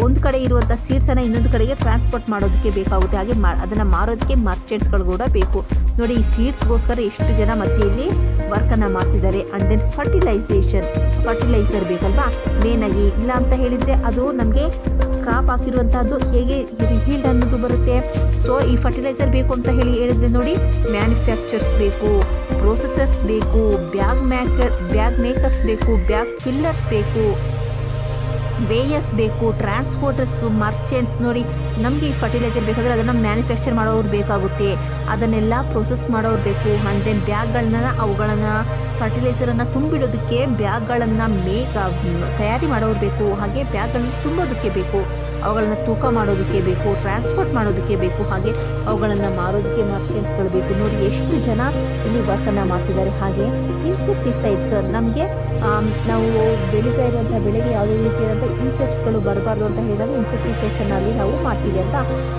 ಒಂದು ಕಡೆ ಇರುವಂಥ ಸೀಡ್ಸನ್ನು ಇನ್ನೊಂದು ಕಡೆಗೆ ಟ್ರಾನ್ಸ್ಪೋರ್ಟ್ ಮಾಡೋದಕ್ಕೆ ಬೇಕಾಗುತ್ತೆ. ಹಾಗೆ ಅದನ್ನು ಮಾರೋದಕ್ಕೆ ಮರ್ಚೆಂಟ್ಸ್ಗಳು ಕೂಡ ಬೇಕು. ನೋಡಿ, ಈ ಸೀಡ್ಸ್ಗೋಸ್ಕರ ಎಷ್ಟು ಜನ ಮತ್ತೆ ಇಲ್ಲಿ ವರ್ಕನ್ನು ಮಾಡ್ತಿದ್ದಾರೆ. ಆ್ಯಂಡ್ ದೆನ್ ಫರ್ಟಿಲೈಸರ್ ಬೇಕಲ್ವಾ ಮೇನಾಗಿ. ಇಲ್ಲ ಅಂತ ಹೇಳಿದರೆ ಅದು ನಮಗೆ ಕ್ರಾಪ್ ಹಾಕಿರುವಂತಹದ್ದು ಹೇಗೆ ಹೀಲ್ಡ್ ಅನ್ನೋದು ಬರುತ್ತೆ. ಸೊ ಈ ಫರ್ಟಿಲೈಸರ್ ಬೇಕು ಅಂತ ಹೇಳಿದ್ರೆ ನೋಡಿ, ಮ್ಯಾನುಫ್ಯಾಕ್ಚರ್ಸ್ ಬೇಕು, ಪ್ರೊಸೆಸರ್ಸ್ ಬೇಕು, ಬ್ಯಾಗ್ ಮೇಕರ್ಸ್ ಬೇಕು, ಬ್ಯಾಗ್ ಫಿಲ್ಲರ್ಸ್ ಬೇಕು, ವೇಯರ್ಸ್ ಬೇಕು, ಟ್ರಾನ್ಸ್ಪೋರ್ಟರ್ಸು, ಮರ್ಚೆಂಟ್ಸ್. ನೋಡಿ, ನಮಗೆ ಈ ಫರ್ಟಿಲೈಸರ್ ಬೇಕಾದರೆ ಅದನ್ನು ಮ್ಯಾನುಫ್ಯಾಕ್ಚರ್ ಮಾಡೋರು ಬೇಕಾಗುತ್ತೆ, ಅದನ್ನೆಲ್ಲ ಪ್ರೊಸೆಸ್ ಮಾಡೋರು ಬೇಕು. ಆ್ಯಂಡ್ ದೆನ್ ಅವುಗಳನ್ನು ಫರ್ಟಿಲೈಸರನ್ನು ತುಂಬಿಡೋದಕ್ಕೆ ಬ್ಯಾಗ್ಗಳನ್ನು ತಯಾರಿ ಮಾಡೋರು ಬೇಕು. ಹಾಗೆ ಬ್ಯಾಗ್ಗಳನ್ನ ತುಂಬೋದಕ್ಕೆ ಬೇಕು, ಅವುಗಳನ್ನು ತೂಕ ಮಾಡೋದಕ್ಕೆ ಬೇಕು, ಟ್ರಾನ್ಸ್ಪೋರ್ಟ್ ಮಾಡೋದಕ್ಕೆ ಬೇಕು. ಹಾಗೆ ಅವುಗಳನ್ನು ಮಾರೋದಕ್ಕೆ ಮರ್ಚೆಂಟ್ಸ್ಗಳು ಬೇಕು. ನೋಡಿ ಎಷ್ಟು ಜನ ಇಲ್ಲಿ ವರ್ಕನ್ನು ಮಾಡ್ತಿದ್ದಾರೆ. ಹಾಗೆ ಇನ್ಸೆಕ್ಟಿಸೈಡ್ಸ್, ನಮಗೆ ನಾವು ಬೆಳೀತಾ ಇರುವಂಥ ಬೆಳೆಗೆ ಯಾವುದೇ ರೀತಿಯಾದಂಥ ಇನ್ಸೆಕ್ಟ್ಸ್ಗಳು ಬರಬಾರ್ದು ಅಂತ ಹೇಳಿದಾಗ ಇನ್ಸೆಕ್ಟಿಸೈಡ್ಸನ್ನು ಅಲ್ಲಿ ನಾವು ಮಾಡ್ತೀವಿ ಅಂತ.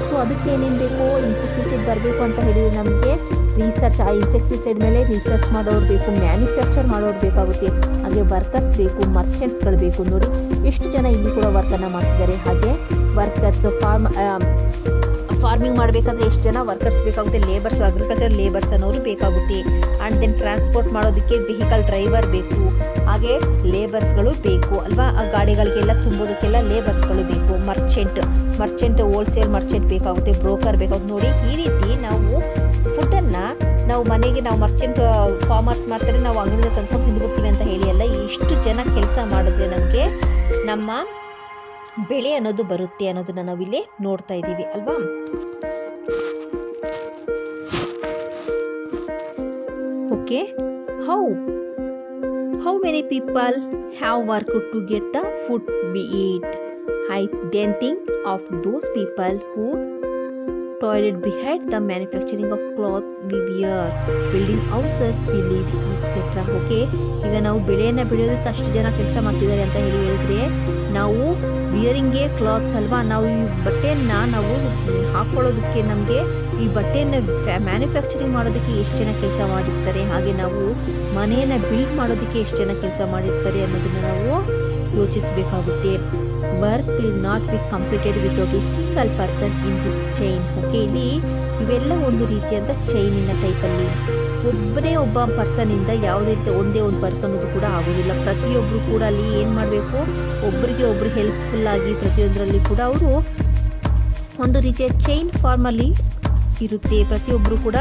ಸೊ ಅದಕ್ಕೆ ಏನೇನು ಬೇಕು, ಇನ್ಸೆಕ್ಟಿಸೈಡ್ ಬರಬೇಕು ಅಂತ ಹೇಳಿದರೆ ನಮಗೆ ರಿಸರ್ಚ್, ಆ ಇನ್ಸೆಕ್ಟಿಸೈಡ್ ಮೇಲೆ ರಿಸರ್ಚ್ ಮಾಡೋರು ಬೇಕು, ಮ್ಯಾನುಫ್ಯಾಕ್ಚರ್ ಮಾಡೋರು ಬೇಕಾಗುತ್ತೆ. ಹಾಗೆ ವರ್ಕರ್ಸ್ ಬೇಕು, ಮರ್ಚೆಂಟ್ಸ್ಗಳು ಬೇಕು. ನೋಡಿ ಎಷ್ಟು ಜನ ಇಲ್ಲಿ ಕೂಡ ವರ್ಕನ್ನು ಮಾಡ್ತಿದ್ದಾರೆ. ಹಾಗೆ ವರ್ಕರ್ಸ್, ಫಾರ್ಮಿಂಗ್ ಮಾಡಬೇಕಾದ್ರೆ ಎಷ್ಟು ಜನ ವರ್ಕರ್ಸ್ ಬೇಕಾಗುತ್ತೆ, ಲೇಬರ್ಸ್, ಅಗ್ರಿಕಲ್ಚರ್ ಲೇಬರ್ಸ್ ಅನ್ನೋರು ಬೇಕಾಗುತ್ತೆ. ಆ್ಯಂಡ್ ದೆನ್ ಟ್ರಾನ್ಸ್ಪೋರ್ಟ್ ಮಾಡೋದಕ್ಕೆ ವೆಹಿಕಲ್ ಡ್ರೈವರ್ ಬೇಕು, ಹಾಗೆ ಲೇಬರ್ಸ್ಗಳು ಬೇಕು ಅಲ್ವಾ. ಆ ಗಾಡಿಗಳಿಗೆಲ್ಲ ತುಂಬೋದಕ್ಕೆಲ್ಲ ಲೇಬರ್ಸ್ಗಳು ಬೇಕು. ಮರ್ಚೆಂಟ್ ಹೋಲ್ಸೇಲ್ ಮರ್ಚೆಂಟ್ ಬೇಕಾಗುತ್ತೆ, ಬ್ರೋಕರ್ ಬೇಕಾಗುತ್ತೆ. ನೋಡಿ, ಈ ರೀತಿ ನಾವು ಫುಡ್ಡನ್ನು ನಾವು ಮನೆಗೆ ನಾವು ಮರ್ಚೆಂಟ್ ಫಾರ್ಮರ್ಸ್ ಮಾಡ್ತಾರೆ, ನಾವು ಅಂಗಡಿಯಿಂದ ತಂದ್ಕೊಂಡು ತಿಂದುಬಿಡ್ತೀವಿ ಅಂತ ಹೇಳಿ ಅಲ್ಲ. ಇಷ್ಟು ಜನ ಕೆಲಸ ಮಾಡಿದ್ರೆ ನಮಗೆ ನಮ್ಮ ಬೆಳೆ ಅನ್ನೋದು ಬರುತ್ತೆ ಅನ್ನೋದನ್ನು ನಾವಿಲ್ಲಿ ನೋಡ್ತಾ ಇದ್ದೀವಿ ಅಲ್ವಾ. Okay, how many people have worked to get the food we eat? I then think of those people who toiled behind the manufacturing of clothes we wear, building houses we live, etc. Okay, ಈಗ ನಾವು ಬೆಳೆಯನ್ನು ಬೆಳೆಯೋದಕ್ಕೆ ಅಷ್ಟು ಜನ ಕೆಲಸ ಮಾಡ್ತಿದ್ದಾರೆ ಅಂತ ಹೇಳಿದರೆ ನಾವು ವಿಯರಿಂಗೇ ಕ್ಲಾತ್ಸ್ ಅಲ್ವಾ. ನಾವು ಈ ಬಟ್ಟೆಯನ್ನು ನಾವು ಹಾಕ್ಕೊಳ್ಳೋದಕ್ಕೆ, ನಮಗೆ ಈ ಬಟ್ಟೆಯನ್ನು ಮ್ಯಾನುಫ್ಯಾಕ್ಚರಿಂಗ್ ಮಾಡೋದಕ್ಕೆ ಎಷ್ಟು ಜನ ಕೆಲಸ ಮಾಡಿರ್ತಾರೆ, ಹಾಗೆ ನಾವು ಮನೆಯನ್ನು ಬಿಲ್ಡ್ ಮಾಡೋದಕ್ಕೆ ಎಷ್ಟು ಜನ ಕೆಲಸ ಮಾಡಿರ್ತಾರೆ ಅನ್ನೋದನ್ನು ನಾವು ಯೋಚಿಸಬೇಕಾಗುತ್ತೆ. Work will not be completed without a single person in this chain. Okay, ಇಲ್ಲಿ ಇವೆಲ್ಲ ಒಂದು ರೀತಿಯಾದ ಚೈನಿನ ಟೈಪಲ್ಲಿ ಒಬ್ಬ ಪರ್ಸನಿಂದ ಯಾವುದೇ ರೀತಿ ಒಂದೇ ಒಂದು ವರ್ಕ್ ಅನ್ನೋದು ಕೂಡ ಆಗೋದಿಲ್ಲ. ಪ್ರತಿಯೊಬ್ಬರು ಕೂಡ ಅಲ್ಲಿ ಏನು ಮಾಡಬೇಕು, ಒಬ್ಬರಿಗೆ ಒಬ್ಬರು ಹೆಲ್ಪ್ಫುಲ್ಲಾಗಿ ಪ್ರತಿಯೊಂದರಲ್ಲಿ ಕೂಡ ಅವರು ಒಂದು ರೀತಿಯ ಚೈನ್ ಫಾರ್ಮಲ್ಲಿ ಇರುತ್ತೆ. ಪ್ರತಿಯೊಬ್ಬರು ಕೂಡ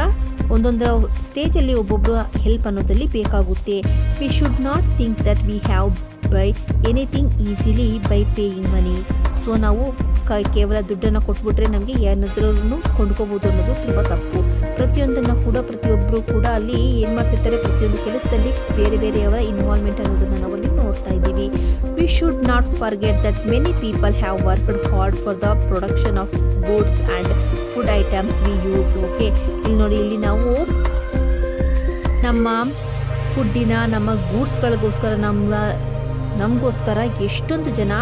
ಒಂದೊಂದರ ಸ್ಟೇಜಲ್ಲಿ ಒಬ್ಬೊಬ್ಬರು ಹೆಲ್ಪ್ ಅನ್ನೋದಲ್ಲಿ ಬೇಕಾಗುತ್ತೆ. We should not think that we have by anything easily by paying money. So ನಾವು ಕೇವಲ ದುಡ್ಡನ್ನು ಕೊಟ್ಬಿಟ್ರೆ ನಮಗೆ ಏನಾದ್ರೂ ಕೊಂಡ್ಕೋಬೋದು ಅನ್ನೋದು ತುಂಬ ತಪ್ಪು. ಪ್ರತಿಯೊಂದನ್ನು ಕೂಡ ಪ್ರತಿಯೊಬ್ಬರು ಕೂಡ ಅಲ್ಲಿ ಏನು ಮಾಡ್ತಿರ್ತಾರೆ, ಪ್ರತಿಯೊಂದು ಕೆಲಸದಲ್ಲಿ ಬೇರೆ ಬೇರೆಯವರ ಇನ್ವಾಲ್ವ್ಮೆಂಟ್ ಅನ್ನೋದನ್ನು ನಾವಲ್ಲಿ ನೋಡ್ತಾ ಇದ್ದೀವಿ. We should not forget that many people have worked hard for the production of goods and food items we use. Okay, ಇಲ್ಲಿ ನೋಡಿ, ಇಲ್ಲಿ ನಾವು ನಮ್ಮ ಫುಡ್ಡಿನ, ನಮ್ಮ ಗೂಡ್ಸ್ಗಳಿಗೋಸ್ಕರ, ನಮಗೋಸ್ಕರ ಎಷ್ಟೊಂದು ಜನ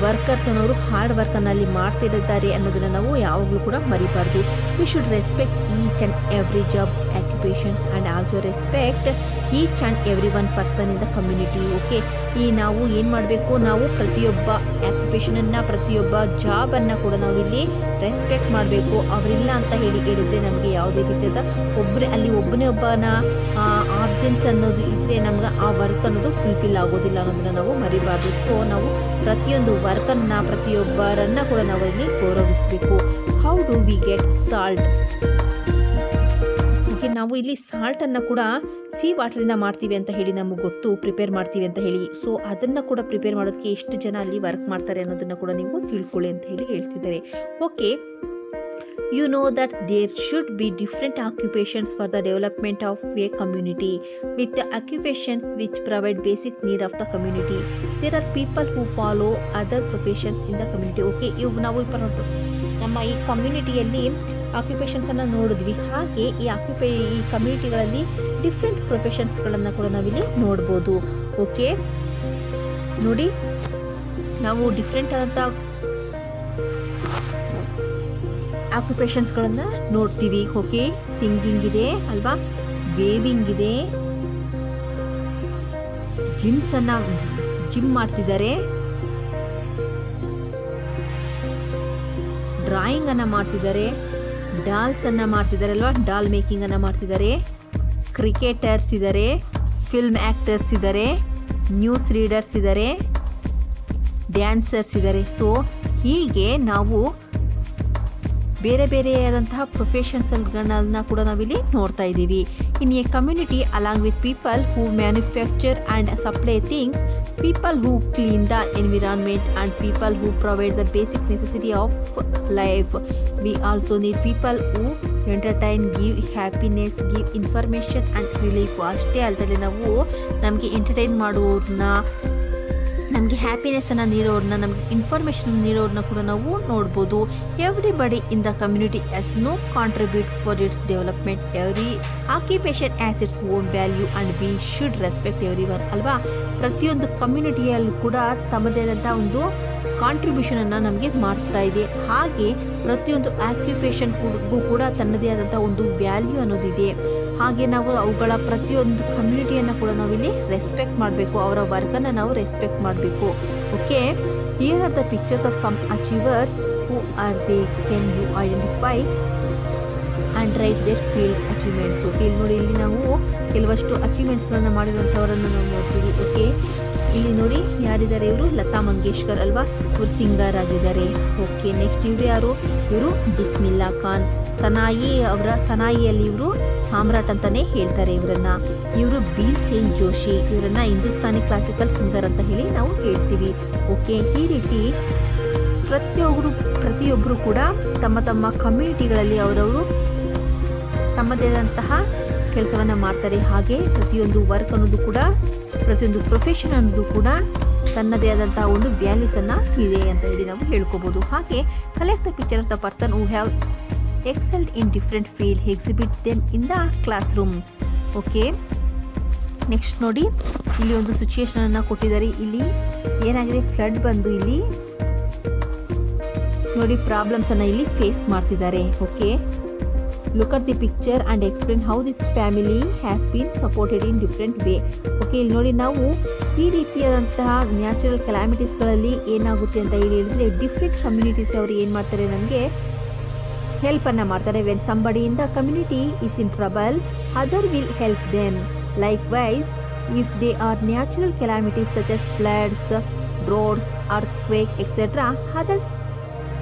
ವರ್ಕರ್ಸ್ ಅನ್ನೋರು ಹಾರ್ಡ್ ವರ್ಕನ್ನು ಅಲ್ಲಿ ಮಾಡ್ತಿದ್ದಾರೆ ಅನ್ನೋದನ್ನು ನಾವು ಯಾವಾಗಲೂ ಕೂಡ ಮರಿಬಾರ್ದು. We should respect each and every job occupations and also respect each and every one person in the community. Okay, ಈ ನಾವು ಏನು ಮಾಡಬೇಕು, ನಾವು ಪ್ರತಿಯೊಬ್ಬ ಆಕ್ಯುಪೇಷನನ್ನು, ಪ್ರತಿಯೊಬ್ಬ ಜಾಬನ್ನು ಕೂಡ ನಾವು ಇಲ್ಲಿ ರೆಸ್ಪೆಕ್ಟ್ ಮಾಡಬೇಕು. ಅವರಿಲ್ಲ ಅಂತ ಹೇಳಿದರೆ ನಮಗೆ ಯಾವುದೇ ರೀತಿಯಾದ ಒಬ್ಬನೇ ಒಬ್ಬನ ಆಬ್ಸೆನ್ಸ್ ಅನ್ನೋದು ಇದ್ದರೆ ನಮ್ಗೆ ಆ ವರ್ಕ್ ಅನ್ನೋದು ಫುಲ್ಫಿಲ್ ಆಗೋದಿಲ್ಲ ಅನ್ನೋದನ್ನ ನಾವು ಮರಿಬಾರ್ದು. ಸೊ ನಾವು ಪ್ರತಿಯೊಂದು ವರ್ಕನ್ನು ಪ್ರತಿಯೊಬ್ಬರನ್ನು ಕೂಡ ನಾವು ಇಲ್ಲಿ ಗೌರವಿಸಬೇಕು. How do we get salt? Okay, ನಾವು ಇಲ್ಲಿ ಸಾಲ್ಟನ್ನು ಕೂಡ ಸೀ ವಾಟರಿಂದ ಮಾಡ್ತೀವಿ ಅಂತ ಹೇಳಿ ನಮಗೆ ಗೊತ್ತು, ಪ್ರಿಪೇರ್ ಮಾಡ್ತೀವಿ ಅಂತ ಹೇಳಿ. ಸೊ ಅದನ್ನು ಕೂಡ ಪ್ರಿಪೇರ್ ಮಾಡೋದಕ್ಕೆ ಎಷ್ಟು ಜನ ಅಲ್ಲಿ ವರ್ಕ್ ಮಾಡ್ತಾರೆ ಅನ್ನೋದನ್ನು ಕೂಡ ನೀವು ತಿಳ್ಕೊಳ್ಳಿ ಅಂತ ಹೇಳಿ ಹೇಳ್ತಿದ್ದಾರೆ. Okay, you know that there should be different occupations for the development of a community with the occupations which provide basic need of the community. There are people who follow other professions in the community. Okay, ಇವು ನಾವು ನಮ್ಮ ಈ ಕಮ್ಯುನಿಟಿಯಲ್ಲಿ ಆಕ್ಯುಪೇಷನ್ಸನ್ನು ನೋಡಿದ್ವಿ. ಹಾಗೆ ಈ ಕಮ್ಯುನಿಟಿಗಳಲ್ಲಿ ಡಿಫ್ರೆಂಟ್ ಪ್ರೊಫೆಷನ್ಸ್ಗಳನ್ನು ಕೂಡ ನಾವಿಲ್ಲಿ ನೋಡ್ಬೋದು. ಓಕೆ ನೋಡಿ, ನಾವು ಡಿಫ್ರೆಂಟ್ ಆದಂಥ ಆಕ್ಯುಪೇಷನ್ಸ್ಗಳನ್ನು ನೋಡ್ತೀವಿ. ಓಕೆ, ಸಿಂಗಿಂಗ್ ಇದೆ ಅಲ್ವಾ, ವೇವಿಂಗ್ ಇದೆ, ಜಿಮ್ ಮಾಡ್ತಿದ್ದಾರೆ, ಡ್ರಾಯಿಂಗ್ ಅನ್ನು ಮಾಡ್ತಿದ್ದಾರೆ, ಡಾಲ್ಸ್ ಅನ್ನು ಮಾಡ್ತಿದ್ದಾರೆ ಅಲ್ವಾ, ಡಾಲ್ ಮೇಕಿಂಗ್ ಅನ್ನು ಮಾಡ್ತಿದ್ದಾರೆ, ಕ್ರಿಕೆಟರ್ಸ್ ಇದ್ದಾರೆ, ಫಿಲ್ಮ್ ಆ್ಯಕ್ಟರ್ಸ್ ಇದ್ದಾರೆ, ನ್ಯೂಸ್ ರೀಡರ್ಸ್ ಇದ್ದಾರೆ, ಡ್ಯಾನ್ಸರ್ಸ್ ಇದ್ದಾರೆ. ಸೊ ಹೀಗೆ ನಾವು ಬೇರೆ ಬೇರೆಯಾದಂತಹ ಪ್ರೊಫೆಷನ್ಸ್ಗಳನ್ನ ಕೂಡ ನಾವಿಲ್ಲಿ ನೋಡ್ತಾ ಇದ್ದೀವಿ. In a community along with people who manufacture and supply things, people who clean the environment and people who provide the basic necessity of life. We also need people who entertain, give happiness, give information and relief. ಅಷ್ಟೇ ಅಲ್ಲದೆ ನಾವು ನಮಗೆ ಎಂಟರ್ಟೈನ್ ಮಾಡುವವ್ರನ್ನ, ನಮಗೆ ಹ್ಯಾಪಿನೆಸ್ಸನ್ನು ನೀಡೋರನ್ನ, ನಮಗೆ ಇನ್ಫಾರ್ಮೇಷನ್ ನೀಡೋರನ್ನ ಕೂಡ ನಾವು ನೋಡ್ಬೋದು. Everybody in the community has no contribute for its development. Every occupation has its own value and we should respect everyone ಅಲ್ವಾ. ಪ್ರತಿಯೊಂದು ಕಮ್ಯುನಿಟಿಯಲ್ಲೂ ಕೂಡ ತಮ್ಮದೇ ಆದಂಥ ಒಂದು ಕಾಂಟ್ರಿಬ್ಯೂಷನನ್ನು ನಮಗೆ ಮಾಡ್ತಾ ಇದೆ. ಹಾಗೆ ಪ್ರತಿಯೊಂದು ಆಕ್ಯುಪೇಷನ್ಗೂ ಕೂಡ ತನ್ನದೇ ಆದಂಥ ಒಂದು ವ್ಯಾಲ್ಯೂ ಅನ್ನೋದಿದೆ. ಹಾಗೆ ನಾವು ಅವುಗಳ ಪ್ರತಿಯೊಂದು ಕಮ್ಯುನಿಟಿಯನ್ನು ಕೂಡ ನಾವಿಲ್ಲಿ ರೆಸ್ಪೆಕ್ಟ್ ಮಾಡಬೇಕು, ಅವರ ವರ್ಕನ್ನು ನಾವು ರೆಸ್ಪೆಕ್ಟ್ ಮಾಡಬೇಕು. Okay, here are the pictures of some achievers. Who are they? Can you identify and write their field achievements. Okay, ಇಲ್ಲಿ ನೋಡಿ, ಇಲ್ಲಿ ನಾವು ಕೆಲವಷ್ಟು ಅಚೀವ್ಮೆಂಟ್ಸ್ಗಳನ್ನು ಮಾಡಿರುವಂಥವರನ್ನು ನಾವು ನೋಡ್ತೀವಿ. ಓಕೆ, ಇಲ್ಲಿ ನೋಡಿ ಯಾರಿದ್ದಾರೆ, ಇವರು ಲತಾ ಮಂಗೇಶ್ಕರ್ ಅಲ್ವಾ, ಇವರು ಸಿಂಗರ್ ಆಗಿದ್ದಾರೆ. ಓಕೆ, ನೆಕ್ಸ್ಟ್ ಇವರು ಯಾರು? ಇವರು ಬಿಸ್ಮಿಲ್ಲಾ ಖಾನ್. ಸನಾಯಿಯಲ್ಲಿ ಇವರು ಸಾಮ್ರಾಟ್ ಅಂತಲೇ ಹೇಳ್ತಾರೆ ಇವರನ್ನು. ಇವರು ಭೀಮ್ಸೇನ್ ಜೋಶಿ, ಇವರನ್ನು ಹಿಂದೂಸ್ತಾನಿ ಕ್ಲಾಸಿಕಲ್ ಸಿಂಗರ್ ಅಂತ ಹೇಳಿ ನಾವು ಹೇಳ್ತೀವಿ. ಓಕೆ, ಈ ರೀತಿ ಪ್ರತಿಯೊಬ್ಬರು ಕೂಡ ತಮ್ಮ ತಮ್ಮ ಕಮ್ಯುನಿಟಿಗಳಲ್ಲಿ ಅವರವರು ತಮ್ಮದೇ ಆದಂತಹ ಕೆಲಸವನ್ನು ಮಾಡ್ತಾರೆ. ಹಾಗೆ ಪ್ರತಿಯೊಂದು ವರ್ಕ್ ಅನ್ನೋದು ಕೂಡ, ಪ್ರತಿಯೊಂದು ಪ್ರೊಫೆಷನ್ ಅನ್ನೋದು ಕೂಡ ತನ್ನದೇ ಆದಂತಹ ಒಂದು ವ್ಯಾಲ್ಯೂಸನ್ನು ಇದೆ ಅಂತ ಹೇಳಿ ನಾವು ಹೇಳ್ಕೋಬೋದು. ಹಾಗೆ collect the picture of the person who have excelled in different field, exhibit them in the classroom. Okay, next ನೋಡಿ, ಇಲ್ಲಿ ಒಂದು ಸಿಚುಯೇಷನನ್ನು ಕೊಟ್ಟಿದ್ದಾರೆ. ಇಲ್ಲಿ ಏನಾಗಿದೆ, ಫ್ಲಡ್ ಬಂದು ಇಲ್ಲಿ ನೋಡಿ ಪ್ರಾಬ್ಲಮ್ಸನ್ನು ಇಲ್ಲಿ ಫೇಸ್ ಮಾಡ್ತಿದ್ದಾರೆ. Okay, look at the picture and explain how this family has been supported in different way. Okay, ಇಲ್ಲಿ ನೋಡಿ, ನಾವು ಈ ರೀತಿಯಾದಂತಹ ನ್ಯಾಚುರಲ್ ಕೆಲಾಮಿಟೀಸ್ಗಳಲ್ಲಿ ಏನಾಗುತ್ತೆ ಅಂತ ಹೇಳಿದರೆ ಡಿಫ್ರೆಂಟ್ ಕಮ್ಯುನಿಟೀಸ್ ಅವರು ಏನು ಮಾಡ್ತಾರೆ, ನಮಗೆ ಹೆಲ್ಪನ್ನು ಮಾಡ್ತಾರೆ. When somebody in the community is in trouble, other will help them. Likewise, if they are natural calamities such as floods, droughts, earthquake etcetera, other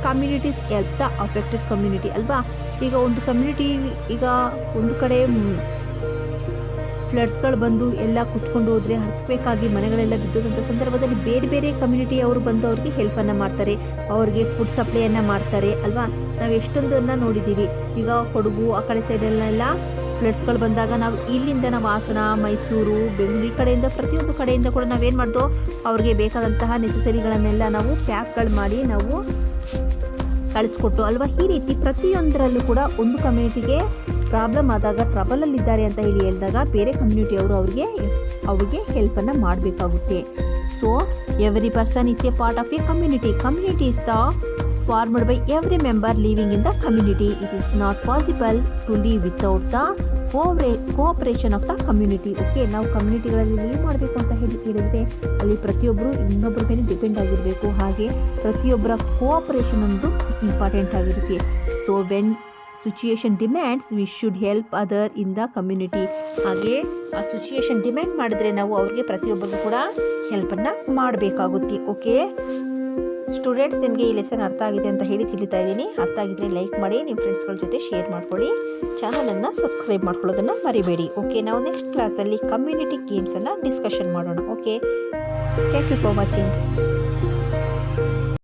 communities help the affected community ಅಲ್ವಾ. ಈಗ ಒಂದು ಕಮ್ಯುನಿಟಿ, ಈಗ ಒಂದು ಕಡೆ ಫ್ಲಡ್ಸ್ಗಳು ಬಂದು ಎಲ್ಲ ಕುತ್ಕೊಂಡು ಹೋದರೆ, ಅರ್ಥ್ಕ್ವೇಕಾಗಿ ಮನೆಗಳೆಲ್ಲ ಬಿದ್ದೋದಂಥ ಸಂದರ್ಭದಲ್ಲಿ ಬೇರೆ ಬೇರೆ ಕಮ್ಯುನಿಟಿ ಅವರು ಬಂದು ಅವ್ರಿಗೆ ಹೆಲ್ಪನ್ನು ಮಾಡ್ತಾರೆ, ಅವ್ರಿಗೆ ಫುಡ್ ಸಪ್ಲೈಯನ್ನು ಮಾಡ್ತಾರೆ ಅಲ್ವಾ. ನಾವು ಎಷ್ಟೊಂದನ್ನು ನೋಡಿದ್ದೀವಿ. ಈಗ ಕೊಡಗು ಆ ಕಡೆ ಸೈಡಲ್ಲೆಲ್ಲ ಫ್ಲಡ್ಸ್ಗಳು ಬಂದಾಗ ನಾವು ಹಾಸನ, ಮೈಸೂರು, ಬೆಂಗಳೂರು ಈ ಕಡೆಯಿಂದ ಪ್ರತಿಯೊಂದು ಕಡೆಯಿಂದ ಕೂಡ ನಾವೇನು ಮಾಡ್ದೋ ಅವ್ರಿಗೆ ಬೇಕಾದಂತಹ ನೆಸಸರಿಗಳನ್ನೆಲ್ಲ ನಾವು ಪ್ಯಾಕ್ಗಳು ಮಾಡಿ ನಾವು ಕಳಿಸ್ಕೊಟ್ಟು ಅಲ್ವಾ. ಈ ರೀತಿ ಪ್ರತಿಯೊಂದರಲ್ಲೂ ಕೂಡ ಒಂದು ಕಮ್ಯುನಿಟಿಗೆ ಪ್ರಾಬ್ಲಮ್ ಆದಾಗ, ಟ್ರಬಲಲ್ಲಿದ್ದಾರೆ ಅಂತ ಹೇಳಿದಾಗ ಬೇರೆ ಕಮ್ಯುನಿಟಿಯವರು ಅವ್ರಿಗೆ ಹೆಲ್ಪನ್ನು ಮಾಡಬೇಕಾಗುತ್ತೆ. So every person is A part of A community. Community is the formed by every member living in the community. It is not possible to live without the cooperation of the community. Okay, ನಾವು ಕಮ್ಯುನಿಟಿಗಳಲ್ಲಿ ಲೀವ್ ಮಾಡಬೇಕು ಅಂತ ಹೇಳಿದರೆ ಅಲ್ಲಿ ಪ್ರತಿಯೊಬ್ಬರು ಇನ್ನೊಬ್ಬರ ಮೇಲೆ ಡಿಪೆಂಡ್ ಆಗಿರಬೇಕು. ಹಾಗೆ ಪ್ರತಿಯೊಬ್ಬರ ಕೋಆಪರೇಷನ್ ಅನ್ನೋದು ಇಂಪಾರ್ಟೆಂಟ್ ಆಗಿರುತ್ತೆ. Situation demands we should help other in the community. ಹಾಗೆ ಆ ಸಿಚುಯೇಷನ್ ಡಿಮ್ಯಾಂಡ್ ಮಾಡಿದ್ರೆ ನಾವು ಅವ್ರಿಗೆ ಪ್ರತಿಯೊಬ್ಬರಿಗೂ ಕೂಡ ಹೆಲ್ಪನ್ನು ಮಾಡಬೇಕಾಗುತ್ತೆ. ಓಕೆ ಸ್ಟೂಡೆಂಟ್ಸ್, ನಿಮಗೆ ಈ ಲೆಸನ್ ಅರ್ಥ ಆಗಿದೆ ಅಂತ ಹೇಳಿ ತಿಳಿತಾ ಇದ್ದೀನಿ. ಅರ್ಥ ಆಗಿದ್ರೆ ಲೈಕ್ ಮಾಡಿ, ನಿಮ್ಮ ಫ್ರೆಂಡ್ಸ್ಗಳ ಜೊತೆ ಶೇರ್ ಮಾಡ್ಕೊಳ್ಳಿ, ಚಾನಲನ್ನು ಸಬ್ಸ್ಕ್ರೈಬ್ ಮಾಡ್ಕೊಳ್ಳೋದನ್ನು ಮರಿಬೇಡಿ. ಓಕೆ, ನಾವು ನೆಕ್ಸ್ಟ್ ಕ್ಲಾಸಲ್ಲಿ ಕಮ್ಯುನಿಟಿ ಗೇಮ್ಸನ್ನು ಡಿಸ್ಕಷನ್ ಮಾಡೋಣ. Okay, thank you for watching.